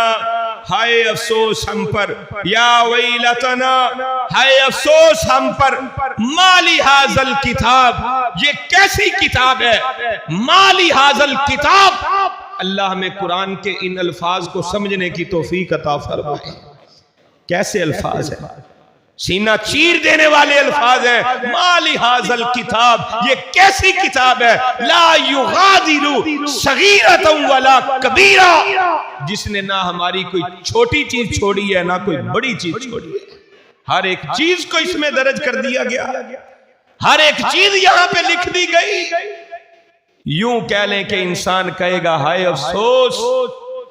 S1: हाय अफसोस हम पर, या वैलतना, हाय अफसोस हम पर, माली हाजल किताब, ये कैसी किताब है, माली हाजल किताब। अल्लाह में कुरान के इन अल्फाज को समझने की तौफीक अता फरमाए। कैसे अल्फाज है, सीना चीर देने वाले अल्फाज है। माली हाजल किताब, ये कैसी किताब है, ला युगादिरु सगीरतन वला कबीरा, जिसने ना हमारी कोई छोटी चीज छोड़ी है ना कोई बड़ी चीज छोड़ी है, हर एक चीज को इसमें दर्ज कर दिया गया, हर एक चीज यहां पे लिख दी गई। यूं कह लें कि इंसान कहेगा, हाय अफसोस,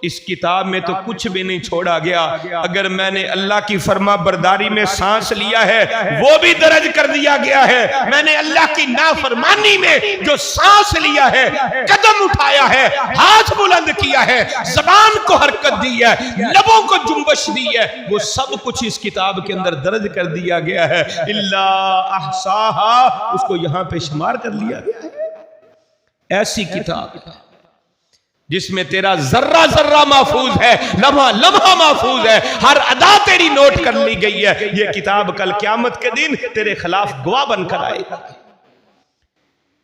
S1: इस किताब में तो कुछ भी नहीं छोड़ा गया। अगर मैंने अल्लाह की फर्मा बरदारी में सांस लिया है वो भी दर्ज कर दिया गया है। मैंने अल्लाह की नाफरमानी में जो सांस लिया है, कदम उठाया है, हाथ बुलंद किया है, जबान को हरकत दी है, लबों को जुम्बश दी है, वो सब कुछ इस किताब के अंदर दर्ज कर दिया गया है। इल्ला अहसाहा, उसको यहां पे शुमार कर लिया गया है। ऐसी किताब जिसमें तेरा जर्रा जर्रा महफूज है, लम्हा लम्हा महफूज है, हर अदा तेरी नोट कर ली गई है। ये किताब कल क़यामत के दिन तेरे खिलाफ गवाह बनकर आएगा।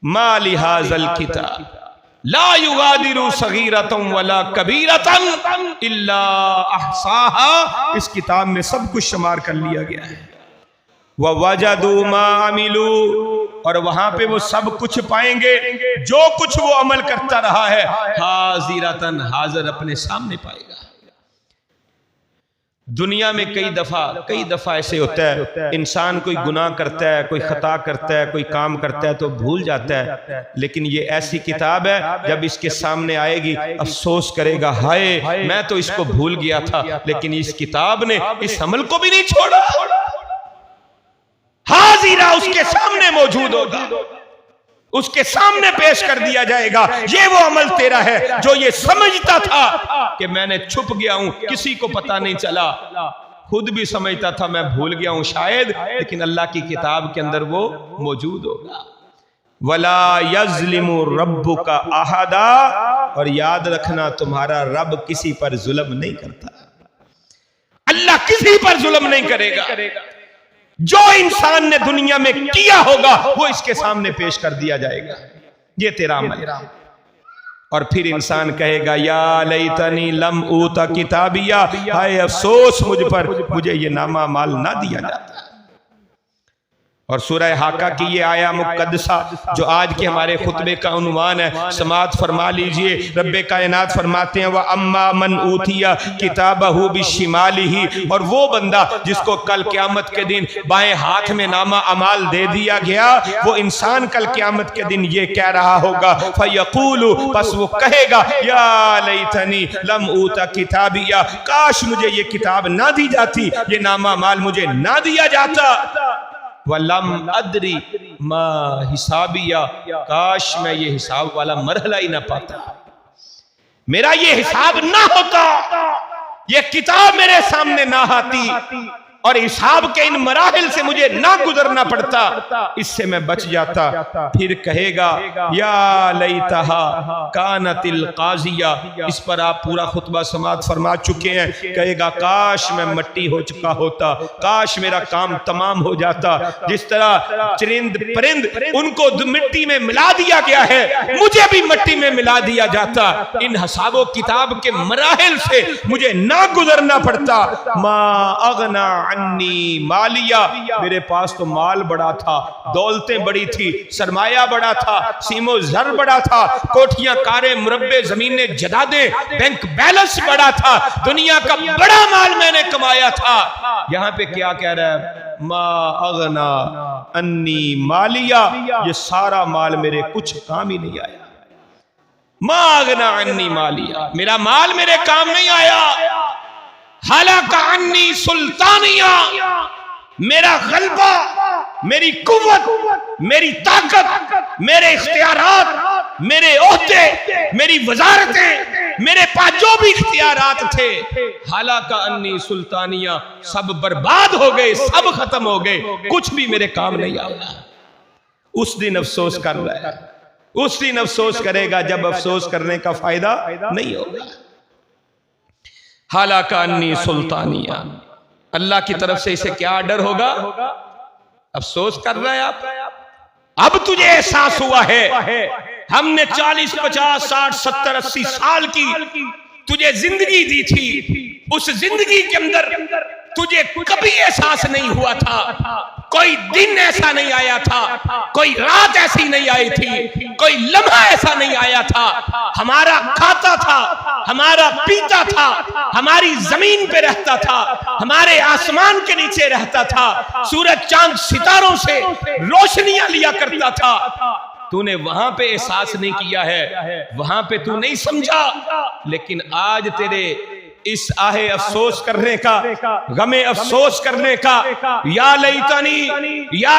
S1: मा लिहाज़ल किताब ला युगादिरु सगीरतन वला कबीरतन इल्ला अहसाहा। इस किताब में सब कुछ शुमार कर लिया गया है। व वजदू मा अमिलू, और वहां पे वो सब कुछ पाएंगे जो कुछ वो अमल करता रहा है। हाजिरतन, हाजिर अपने सामने पाएगा। दुनिया में कई दफा ऐसे होता है, इंसान कोई गुनाह करता है, कोई खता करता है, कोई काम करता है तो भूल जाता है। लेकिन ये ऐसी किताब है, जब इसके सामने आएगी अफसोस करेगा, हाय मैं तो इसको भूल गया था, लेकिन इस किताब ने इस अमल को भी नहीं छोड़ा। हाजिरा उसके सामने मौजूद होगा, उसके सामने पेश कर दिया जाएगा। ये वो अमल तेरा है जो ये समझता था कि मैंने छुप गया हूं, किसी को पता नहीं चला, खुद भी समझता था मैं भूल गया हूं शायद, लेकिन अल्लाह की किताब के अंदर वो मौजूद होगा। वला यज़लिमु रब्बुका अहदा, और याद रखना तुम्हारा रब किसी पर जुल्म नहीं करता। अल्लाह किसी पर जुल्म नहीं करेगा। जो इंसान ने दुनिया में किया होगा वो इसके सामने पेश कर दिया जाएगा, ये तेरा अमल। और फिर इंसान कहेगा या लैतनी लम ऊता किताबिया, हाय अफसोस मुझ पर, मुझे ये नामा माल ना दिया जाता। और सूरह हाका की ये आया मुक़द्दसा जो आज के हमारे खुतबे का उन्वान है, समात फरमा लीजिए। रब्बे कायनात फरमाते हैं व अम्मा मन ऊतिया किताबहू बिशिमालिही, और वो बंदा जिसको कल क़यामत के दिन बाएं हाथ में नामा अमाल दे दिया गया, वो इंसान कल क़यामत के दिन ये कह रहा होगा फयक़ूलु, बस वो कहेगा या लैतनी लम ऊता किताबिया, काश मुझे ये किताब ना दी जाती, ये नामा माल मुझे ना दिया जाता। वलम अदरी मा हिसाबिया, काश मैं ये हिसाब वाला मरहला ही ना पाता, मेरा ये हिसाब ना होता, ये किताब मेरे सामने ना आती, और हिसाब के इन मराहिल से मुझे ना गुजरना पड़ता, इससे मैं बच जाता। फिर कहेगा या लैतहा कानतिल काजिया, इस पर आप पूरा खुतबा समात फरमा चुके हैं। कहेगा काश मैं मट्टी हो चुका होता, काश मेरा काम तमाम हो जाता। जिस तरह चरिंद परिंद उनको मिट्टी में मिला दिया गया है, मुझे भी मिट्टी में मिला दिया जाता, इन हिसाबो किताब के मराहिल से मुझे ना गुजरना पड़ता। मा अगना अन्नी मालिया, मेरे पास तो माल बड़ा था, दौलतें बड़ी थी, सरमाया बड़ा था, सीमो जर बड़ा था, कोठियां कारे मुरब्बे जमीनें जदादे, बैंक बैलेंस बड़ा था, दुनिया का बड़ा माल मैंने कमाया था। यहां पे क्या कह रहा है, मा अगना अन्नी मालिया, ये सारा माल मेरे कुछ काम ही नहीं आया। मा अगना अन्नी मालिया, मेरा माल मेरे काम नहीं आया। हालाका अन्नी सुल्तानिया, मेरा गलबा, मेरी कुव्वत, मेरी ताकत, मेरे इख्तियारात, मेरे ओहदे, मेरी वजारतें, मेरे पास जो भी इख्तियारात थे, हालाका अन्नी सुल्तानिया, सब बर्बाद हो गए, सब खत्म हो गए, कुछ भी मेरे काम नहीं आया। उस दिन अफसोस कर रहा है, उस दिन अफसोस करेगा जब अफसोस करने का फायदा नहीं होगा। हालाका अन्नी सुल्तानिया, अल्लाह की तरफ से इसे क्या डर होगा? अफसोस कर रहा है आप। अब तुझे एहसास हुआ है, हमने 40, 50, 60, 70, 80 साल की तुझे जिंदगी दी थी, उस जिंदगी के अंदर तुझे कभी एहसास नहीं हुआ था, कोई दिन ऐसा नहीं आया था, कोई रात ऐसी नहीं आई थी, कोई लम्हा ऐसा नहीं आया था, हमारा खाता था, हमारा पीता था, हमारी जमीन पे रहता था, हमारे आसमान के नीचे रहता था, सूरज चांद सितारों से रोशनियां लिया करता था। तूने वहां पे एहसास नहीं किया है, वहां पे तू नहीं समझा, लेकिन आज तेरे इस आहे अफसोस करने का, गमे अफसोस करने का, या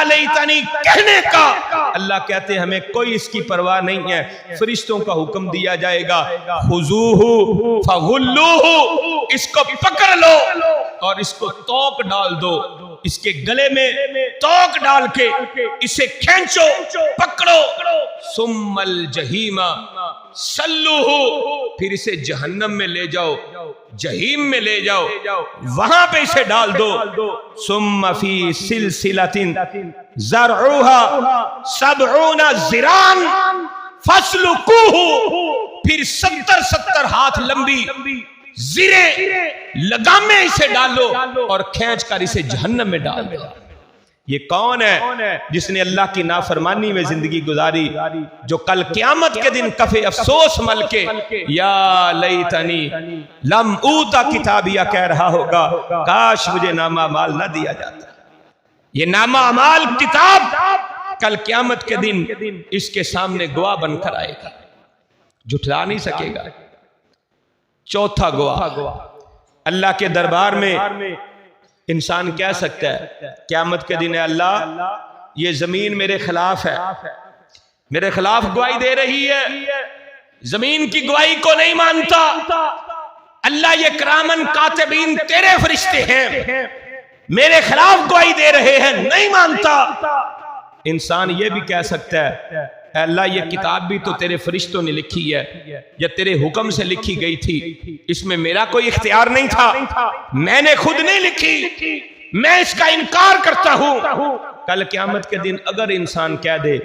S1: लैतनी कहने का, अल्लाह कहते हैं हमें कोई इसकी परवाह नहीं है। फरिश्तों का हुक्म दिया जाएगा, खुजूहु फगुल्लूहु, इसको पकड़ लो और इसको तोक डाल दो, इसके गले में तोक डाल के इसे खींचो, पकड़ो, सुम्मल जहीमा, सल्लूहु, फिर इसे जहन्नम में ले जाओ, जहीम में ले जाओ, वहां पे इसे डाल दो। सुम्मा फी सिलसिलतिन ज़रऊहा सबऊना ज़िरान फस्लुकूहु, फिर 70 हाथ लंबी जिरे लगामे इसे डालो और खींच कर इसे जहन्नम में डाल दो। ये कौन है जिसने अल्लाह की नाफरमानी में जिंदगी गुजारी, जो कल क़यामत के दिन कफे अफसोस मल के या लैतनी लम ऊता किताबिया कह रहा होगा, काश मुझे नामा अमाल ना दिया जाता। ये नामा अमाल किताब कल क़यामत के दिन इसके सामने गवाह बनकर आएगा, झुठला नहीं सकेगा। चौथा गवाह, अल्लाह के दरबार में इंसान कह सकता है क़यामत के दिन, अल्लाह ये जमीन मेरे खिलाफ है, मेरे खिलाफ गवाही दे रही है, जमीन की गवाही को नहीं मानता। अल्लाह ये किरामन कातिबीन तेरे फरिश्ते हैं, मेरे खिलाफ गवाही दे रहे हैं, नहीं मानता। इंसान ये भी कह सकता है अल्लाह ये किताब भी तो तेरे फरिश्तों ने लिखी है या तेरे हुक्म से लिखी गई थी, इसमें मेरा कोई इख्तियार नहीं था, मैंने खुद नहीं लिखी, मैं इसका इनकार करता हूं। कल क़यामत के दिन अगर इंसान कह दे,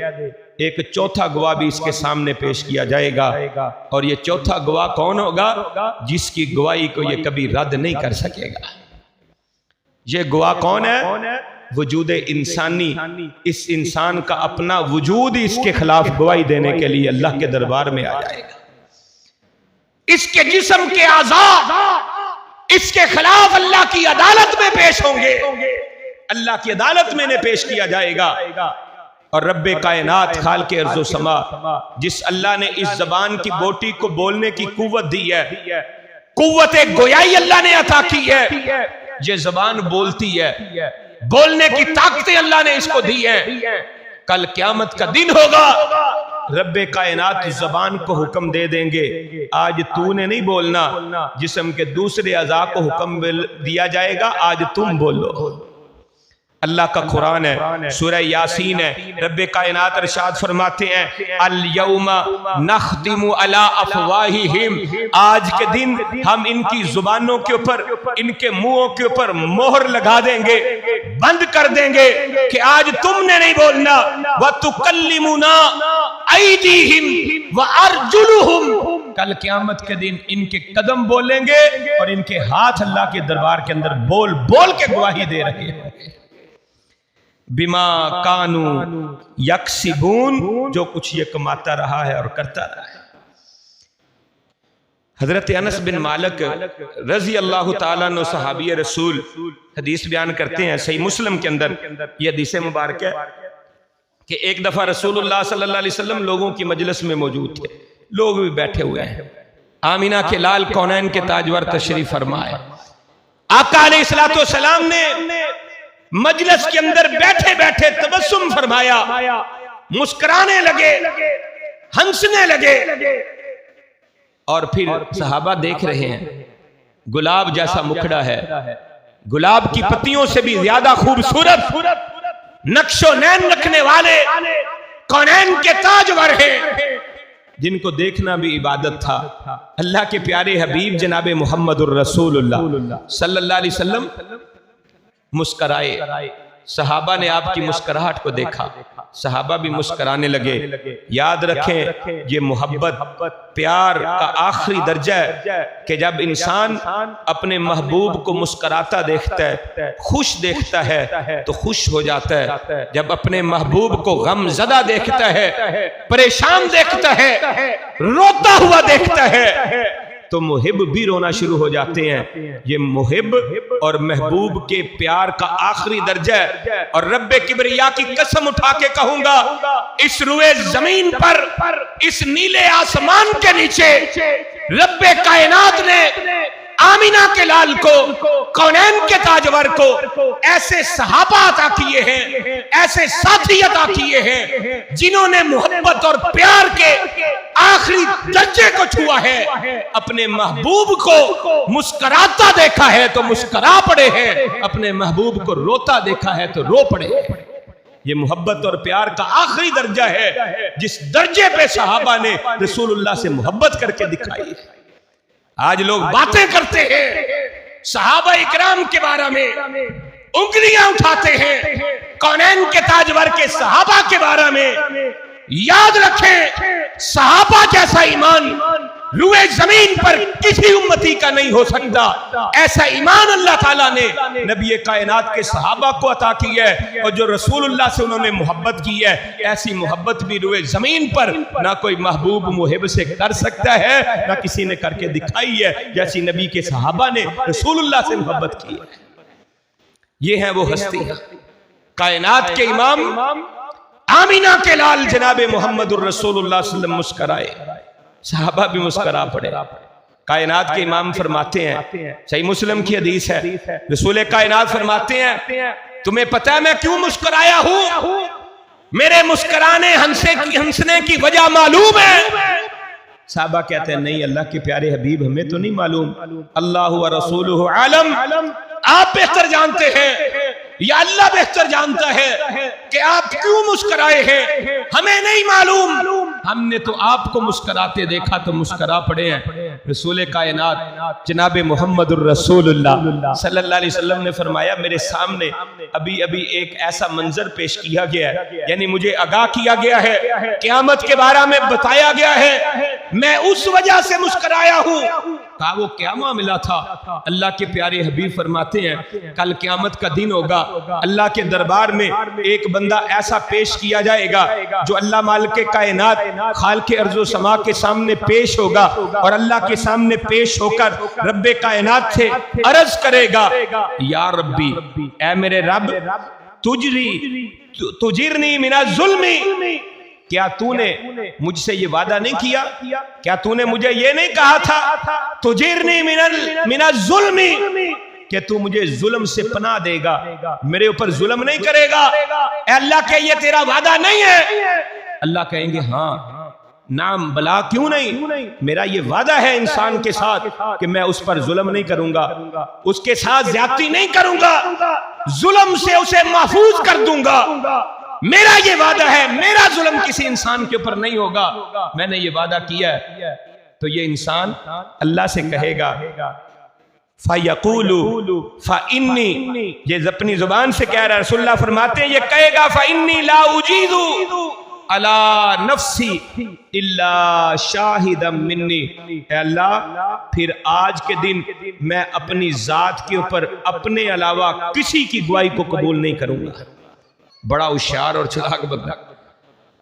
S1: एक चौथा गवाह भी इसके सामने पेश किया जाएगा, और ये चौथा गवाह कौन होगा? जिसकी गवाही को ये कभी रद्द नहीं कर सकेगा। ये गवाह कौन है? वजूद इंसानी। इस इंसान का अपना वजूद इसके खिलाफ गवाही देने के लिए अल्लाह के दरबार में आ जाएगा। इसके जिस्म के आज़ाद इसके खिलाफ अल्लाह की अदालत में पेश होंगे, अल्लाह की अदालत में इन्हें पेश किया जाएगा। और रब्बे कायनात खालिक़े अर्ज़ व समा, जिस अल्लाह ने इस जबान की बोटी को बोलने की कुव्वत दी है, कुव्वत गोयाई अल्लाह ने अता की है, ये जबान बोलती है, बोलने की ताकत अल्लाह ने इसको दी है। कल क़यामत का दिन होगा, रब्बे कायनात ज़बान को हुक्म दे देंगे, आज तूने नहीं बोलना, जिस्म के दूसरे अज़ा को हुक्म दिया जाएगा, आज तुम बोलो। अल्लाह का कुरान है, सूरह यासीन है, रब्बे कायनात इरशाद फरमाते हैं अल यौमा नख्तिमु अला अफ़वाहिहिम, आज के दिन हम इनकी जुबानों के ऊपर, इनके मुंहों के ऊपर मोहर लगा देंगे, बंद कर देंगे कि आज तुमने नहीं बोलना। व तुकल्लिमुना ऐदीहिम व अर्जुलुहुम, कल क़यामत के दिन इनके कदम बोलेंगे और इनके हाथ अल्लाह के दरबार के अंदर बोल बोल के गवाही दे रहे हैं। बिमा कानू यक्सिबून, जो कुछ ये कमाता रहा है और करता रहा है। हजरत अनस बिन मालिक रजी अल्लाह ताला अन्हु सहाबी रसूल हदीस बयान करते हैं, सही मुस्लिम के अंदर ये हदीस मुबारक है कि एक दफा रसूलुल्लाह सल्लल्लाहु अलैहि वसल्लम लोगों की मजलिस में मौजूद थे, लोग भी बैठे हुए हैं। आमीना के लाल कौनैन के ताजवर तशरीफ फरमाए। आका अलैहिस्सलातु वस्सलाम ने मजलिस के अंदर बैठे बैठे तबस्सुम फरमाया, मुस्कुराने लगे, हंसने लगे, और फिर सहाबा देख रहे हैं, गुलाब जैसा मुखड़ा है, गुलाब की पत्तियों से भी ज्यादा खूबसूरत नक्शो नैन रखने वाले कौनैन के ताजवर हैं, जिनको देखना भी इबादत था। अल्लाह के प्यारे हबीब जनाबे मुहम्मदुर रसूलुल्लाह सल्लल्लाहु अलैहि वसल्लम मुस्कराए। सहाबा ने आपकी मुस्कुराहट को देखा, सहाबा भी मुस्कुराने लगे। याद रखें, ये मोहब्बत प्यार का आखिरी दर्जा है कि जब इंसान अपने महबूब को मुस्कुराता देखता है, खुश देखता है तो खुश हो जाता है। जब अपने महबूब को गमज़दा देखता है, परेशान देखता है, रोता हुआ देखता है, तो मुहिब भी रोना शुरू हो जाते हैं। ये मुहिब और महबूब के प्यार का आखिरी दर्जा है। और रब्बे किबरिया की कसम उठा के कहूंगा, इस रुए जमीन पर, इस नीले आसमान के नीचे रब्बे कायनात ने आमीना के लाल को, कौनैन के ताजवर को ऐसे सहाबा अता किए हैं, ऐसे साथी अता किए हैं, जिन्होंने मोहब्बत और प्यार के आखिरी दर्जे को छुआ है। अपने महबूब को मुस्कुराता देखा है तो मुस्कुरा पड़े हैं, अपने महबूब को रोता देखा है तो रो पड़े। ये मोहब्बत और प्यार का आखिरी दर्जा है जिस दर्जे पे सहाबा ने रसूलुल्लाह से मोहब्बत करके दिखाई। आज लोग बातें करते हैं सहाबा इकराम के बारे में, उंगलियां उठाते हैं कौनैन के ताजवर के सहाबा के बारे में। याद रखें, सहाबा जैसा ईमान रुए जमीन पर किसी उम्मती का नहीं हो सकता। ऐसा ईमान अल्लाह ताला ने नबी कायनात के सहाबा को अता की है, और जो रसूलुल्लाह से उन्होंने मोहब्बत की है, ऐसी मोहब्बत भी रुए जमीन पर ना कोई महबूब मुहिब से कर सकता है, ना किसी ने करके दिखाई है जैसी नबी के सहाबा ने रसूलुल्लाह से मोहब्बत की है। ये है वो हस्ती, कायनात के इमाम, आमीना के लाल जनाब मोहम्मदुर रसूलुल्लाह सल्लल्लाहु अलैहि वसल्लम मुस्कुराए, सहाबा भी मुस्कुरा पड़े। कायनात के इमाम फरमाते हैं, सही मुस्लिम की हदीस है, रसूल कायनात फरमाते हैं, तुम्हें पता है मैं क्यों मुस्कुराया हूं? मेरे मुस्कुराने हंसने की वजह मालूम है? साहबा कहते हैं, नहीं अल्लाह के प्यारे हबीब, हमें तो नहीं मालूम। अल्लाह व रसूलुहु आलम, आप बेहतर जानते हैं या अल्लाह बेहतर जानता है कि आप क्यों मुस्कुराए हैं, हमें नहीं मालूम। हमने तो आपको मुस्कुराते देखा तो मुस्कुरा पड़े हैं। रसूल कायनात जनाब मोहम्मदुर रसूलुल्लाह सल्लल्लाहु अलैहि वसल्लम ने फरमाया, मेरे सामने अभी अभी एक ऐसा मंजर पेश किया गया है, यानी मुझे आगाह किया गया है, क़यामत के बारे में बताया गया है, मैं उस वजह से मुस्कुराया हूं। कहा वो क्या मामला था? अल्लाह के प्यारे हबीब फरमाते हैं, कल क़यामत का दिन होगा, अल्लाह के दरबार में एक बंदा ऐसा पेश किया जाएगा जो अल्लाह मालिक कायनात खालिक अर्ज़ व समा के सामने पेश होगा, और अल्लाह के सामने पेश होकर रब्बे कायनात से अर्ज करेगा, या रब्बी, ऐ मेरे रब, तुजिरनी मिना जुल्मी, क्या तूने मुझसे ये वादा नहीं किया? क्या तूने मुझे ये नहीं कहा था तुजिरनी मिना जुल्मी, कि तू मुझे जुल्म से पनाह देगा, मेरे ऊपर जुल्म नहीं करेगा? अल्लाह के ये तेरा वादा नहीं है? अल्लाह कहेंगे हाँ। नाम भला क्यों नहीं, मेरा ये वादा है इंसान के साथ कि मैं उस पर जुल्म नहीं करूंगा, उसके साथ ज्यादती नहीं करूंगा, जुल्म से उसे महफूज कर दूंगा। मेरा ये वादा है, मेरा जुल्म किसी इंसान के ऊपर नहीं होगा, मैंने ये वादा किया है। तो ये इंसान अल्लाह से कहेगा, फ़यक़ूलु फ़इन्नी, ये अपनी जुबान से कह रहा है, रसूलुल्लाह फरमाते हैं, ये कहेगा फ़इन्नी ला उजीज़ु अला नफ्सी इल्ला शाहिदम मिन्नी, अल्लाह फिर आज के दिन मैं अपनी जात के ऊपर अपने अलावा किसी की गवाही को कबूल नहीं करूंगा। बड़ा होशियार और चालाक बंदा।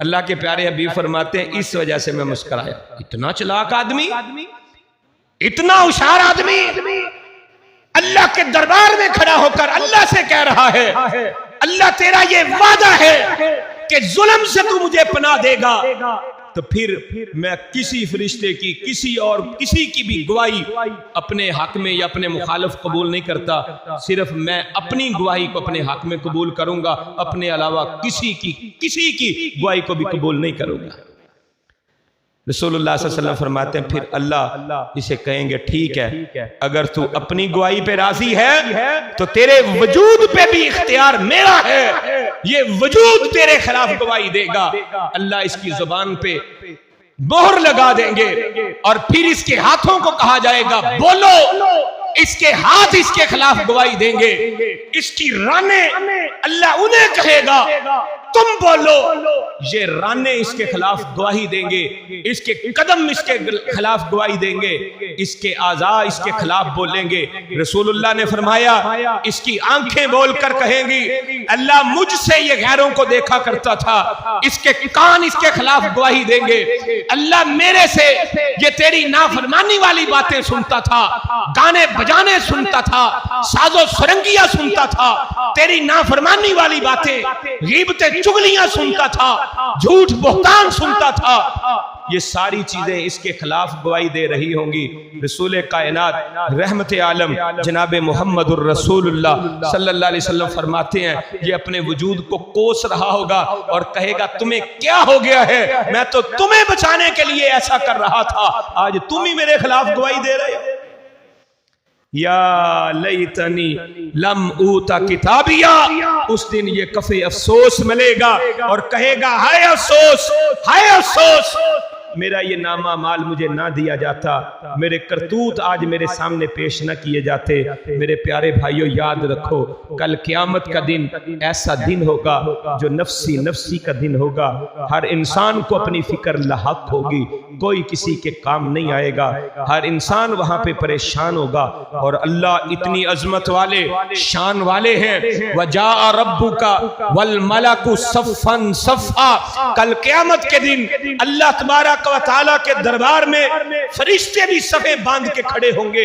S1: अल्लाह के प्यारे हबीब फरमाते हैं, इस वजह से मैं मुस्कुराया। इतना चालाक आदमी, इतना होशियार आदमी अल्लाह के दरबार में खड़ा होकर अल्लाह से कह रहा है, अल्लाह तेरा ये वादा है कि जुल्म से तू मुझे पनाह देगा, तो फिर मैं किसी फरिश्ते की, किसी और किसी की भी गवाही अपने हक में या अपने मुखालिफ कबूल नहीं करता, सिर्फ मैं अपनी गवाही को अपने हक में कबूल करूंगा, अपने अलावा किसी की गवाही को भी कबूल नहीं करूंगा। रसूलुल्लाह सल्लल्लाहु अलैहि वसल्लम फरमाते हैं, फिर अल्लाह इसे कहेंगे, ठीक है, अगर तू अपनी गवाही पे राजी है तो तेरे वजूद पे भी इख्तियार मेरा है, ये वजूद तेरे खिलाफ गवाही देगा। अल्लाह इसकी जुबान पे मोहर लगा देंगे, और फिर इसके हाथों को कहा जाएगा, बोलो। इसके हाथ इसके खिलाफ गवाही देंगे, इसकी राने अल्लाह उन्हें कहेगा, तुम बोलो। ये राने इसके खिलाफ गवाही देंगे, इसके कदम इसके खिलाफ गवाही देंगे, इसके आज़ा इसके खिलाफ बोलेंगे। रसूलुल्लाह ने फरमाया, इसकी आंखें बोलकर कहेंगी, अल्लाह मुझसे ये गैरों को देखा करता था। इसके कान इसके खिलाफ गवाही देंगे, अल्लाह मेरे से ये तेरी नाफरमानी वाली बातें सुनता था, गाने बजाने सुनता था, साजो सरंगियां सुनता था, तेरी नाफरमानी वाली बातें, गीबतें चुगलियां सुनता था, झूठ बोहतान सुनता था। ये सारी चीजें इसके खिलाफ गवाही दे रही होंगी। रसूल कायनात रहमत आलम जनाब मोहम्मदुर रसूलुल्लाह सल्लल्लाहु अलैहि वसल्लम फरमाते हैं, ये अपने वजूद को कोस रहा होगा और कहेगा, तुम्हें क्या हो गया है? मैं तो तुम्हें बचाने के लिए ऐसा कर रहा था, आज तुम ही मेरे खिलाफ गवाही दे रहे हो। या लैतनी लम ऊता किताबिया, उस दिन ये कफे अफसोस मिलेगा और कहेगा हाय अफसोस, हाय अफसोस, मेरा ये नामा माल मुझे ना दिया जाता, मेरे करतूत आज मेरे सामने पेश न किए जाते। मेरे प्यारे भाइयों, याद रखो कल क़यामत का दिन ऐसा दिन होगा जो नफ्सी नफ्सी का दिन होगा। हर इंसान को अपनी फिक्र लाहक होगी, कोई किसी के काम नहीं आएगा, हर इंसान वहां पे परेशान होगा। और अल्लाह इतनी अजमत वाले शान वाले हैं, वजा रब्बुका वल मलकु सफ़न सफ़ा, कल क़यामत के दिन अल्लाह तबारक व तआला के दरबार में फरिश्ते भी सफ़े बांध के खड़े होंगे,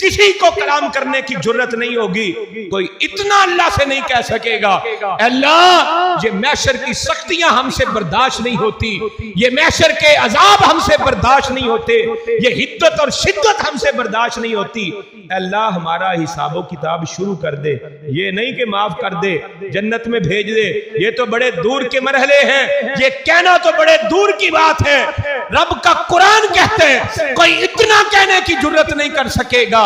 S1: किसी को कलाम करने की जुर्रत नहीं होगी। कोई इतना अल्लाह से नहीं कह सकेगा अल्लाह ये महशर की सख्तियां हमसे बर्दाश्त नहीं होती, ये महशर के अजाब हमसे बर्दाश्त नहीं होते, ये हिद्दत और शिद्दत हमसे बर्दाश्त नहीं होती। अल्लाह हमारा हिसाबो किताब शुरू कर दे, ये नहीं कि माफ कर दे, जन्नत में भेज दे, ये तो बड़े दूर के मरहले हैं, ये कहना तो बड़े दूर की बात है। रब का कुरान कहते हैं कोई इतना कहने की जुर्रत नहीं कर सकेगा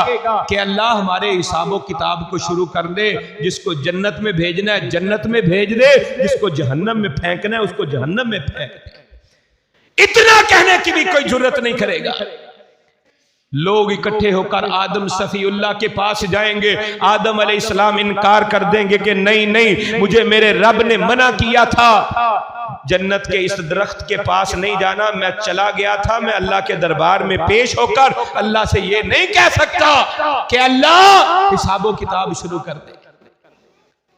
S1: कि अल्लाह हमारे हिसाबो किताब को शुरू कर दे। जिसको जन्नत में भेजना है जन्नत में भेज दे, जिसको जहन्नम में फेंकना है उसको जहन्नम में फेंक दे। इतना कहने की भी कोई जुर्रत नहीं करेगा। लोग इकट्ठे होकर आदम सफीउल्लाह के पास जाएंगे, आदम अलैहिस्सलाम इनकार कर देंगे कि नहीं नहीं, मुझे मेरे रब ने मना किया था, जन्नत के इस दरख्त के पास नहीं जाना, मैं चला गया था, मैं अल्लाह के दरबार में पेश होकर अल्लाह से ये नहीं कह सकता कि अल्लाह हिसाबो किताब शुरू कर दे।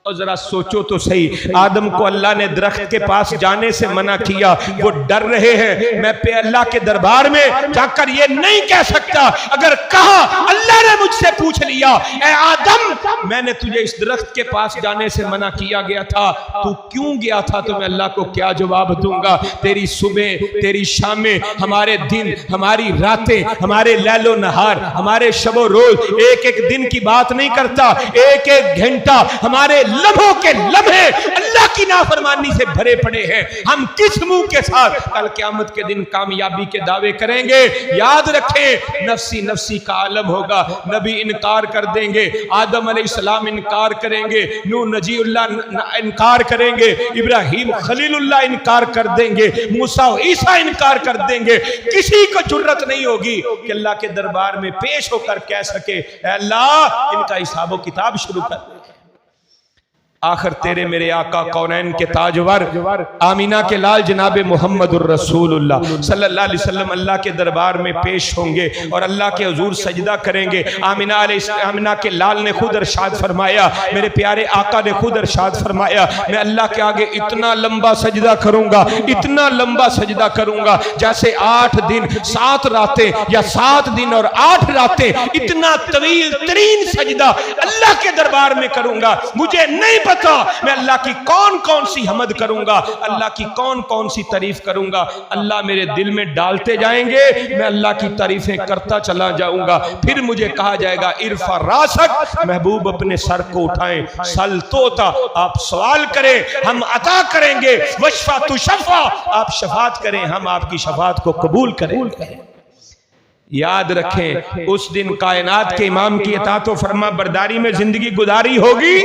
S1: और जरा सोचो तो सही, आदम को अल्लाह ने दरख्त के पास जाने से मना किया, वो डर रहे हैं, मैं पे अल्लाह के दरबार में जाकर ये नहीं कह सकता। अगर कहा अल्लाह ने मुझसे पूछ लिया ए आदम मैंने तुझे इस दरख्त के पास जाने से मना किया गया था, तू क्यों गया था, तो मैं अल्लाह को क्या जवाब दूंगा। तेरी सुबह तेरी शामें, हमारे दिन हमारी रातें, हमारे लैलो नहार, हमारे शबो रोज, एक एक दिन की बात नहीं करता, एक एक घंटा हमारे लम्हों के लम्हे अल्लाह की नाफरमानी से भरे पड़े हैं। हम किस मुंह के साथ कल क़यामत के दिन कामयाबी के दावे करेंगे। याद रखें नफ्सी नफ्सी का आलम होगा, नबी इनकार कर देंगे, आदम अलैहिस्सलाम इनकार करेंगे, नूह नजीउल्लाह इनकार करेंगे, इब्राहिम खलीलुल्लाह इनकार कर देंगे, मूसा ईसा इनकार कर देंगे। किसी को जुर्रत नहीं होगी कि अल्लाह के दरबार में पेश होकर कह सके अल्लाह इनका हिसाबो किताब शुरू कर दे। आखिर तेरे मेरे आका कौनैन के ताजवर आमीना के लाल जनाब मोहम्मदुर रसूलुल्लाह सल्लल्लाहु अलैहि वसल्लम अल्लाह के दरबार में पेश होंगे और अल्लाह के हुजूर सजदा करेंगे। आमीना के लाल ने खुद इरशाद फरमाया, मेरे प्यारे आका ने खुद इरशाद फरमाया, मैं अल्लाह के आगे इतना लंबा सजदा करूंगा, इतना लंबा सजदा करूंगा जैसे 8 दिन 7 रातें या 7 दिन और 8 रातें, इतना तवील तरीन सजदा अल्लाह के दरबार में करूंगा। मुझे नहीं मैं अल्लाह की कौन कौन सी हमद करूंगा, अल्लाह की कौन कौन सी तारीफ करूंगा। अल्लाह मेरे दिल में डालते जाएंगे, मैं अल्लाह की तारीफें करता चला जाऊंगा। फिर मुझे कहा जाएगा इरफा रासक, महबूब अपने सर को उठाएं, सल तोता आप सवाल करें हम अता करेंगे, वशफा तु शफा आप शफात करें हम आपकी शफात को कबूल करें। याद रखें उस दिन कायनात के इमाम की इताअत व फरमा बरदारी में जिंदगी गुजारी होगी,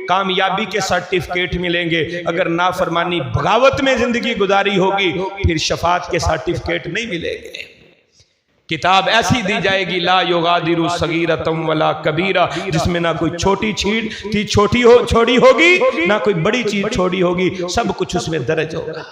S1: कामयाबी के सर्टिफिकेट मिलेंगे। अगर नाफरमानी बगावत में जिंदगी गुजारी होगी फिर शफात के सर्टिफिकेट नहीं मिलेंगे। किताब ऐसी दी जाएगी ला युगादिरु सगीरतम वला कबीरा, जिसमें ना कोई छोटी चीज छोड़ी होगी ना कोई बड़ी चीज छोड़ी होगी, सब कुछ उसमें दर्ज होगा।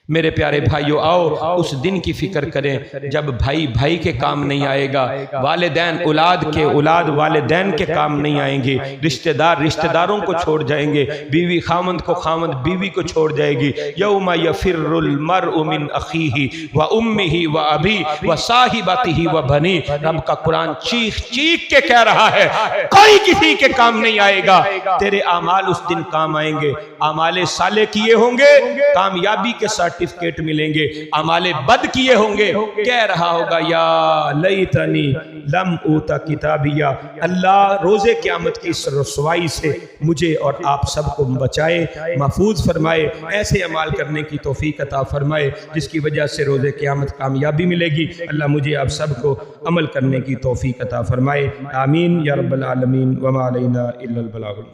S1: मेरे प्यारे भाइयों आओ उस दिन की फिक्र करें जब भाई भाई के काम नहीं आएगा, वालिदैन औलाद के औलाद वालिदैन के काम नहीं आएंगे, रिश्तेदार रिश्तेदारों को छोड़ जाएंगे, बीवी खामंद को खामंद बीवी को छोड़ जाएगी। यौमा यफिर्रुल मरउ मिन अखीही व उम्मिही व अबी व साहिबतिही व बनी। रब का कुरान चीख चीख के कह रहा है कोई किसी के काम नहीं आएगा, तेरे आमाल उस दिन काम आएंगे। आमाले साले किए होंगे, कामयाबी के सर्टिफिकेट मिलेंगे। अमाले बद किए होंगे, कह रहा होगा या लैतनी लम ऊता किताबिया, अल्लाह रोज़े क़यामत की इस रसवाई से मुझे और आप सबको बचाए, महफूज फरमाए, ऐसे अमाल करने की तौफीक अता फरमाए जिसकी वजह से रोज़े क़यामत कामयाबी मिलेगी। अल्लाह मुझे आप सबको अमल करने की तौफीक अता फरमाए। आमीन या रब्बल आलमीन। वमा अलैना इल्लल बलागुल।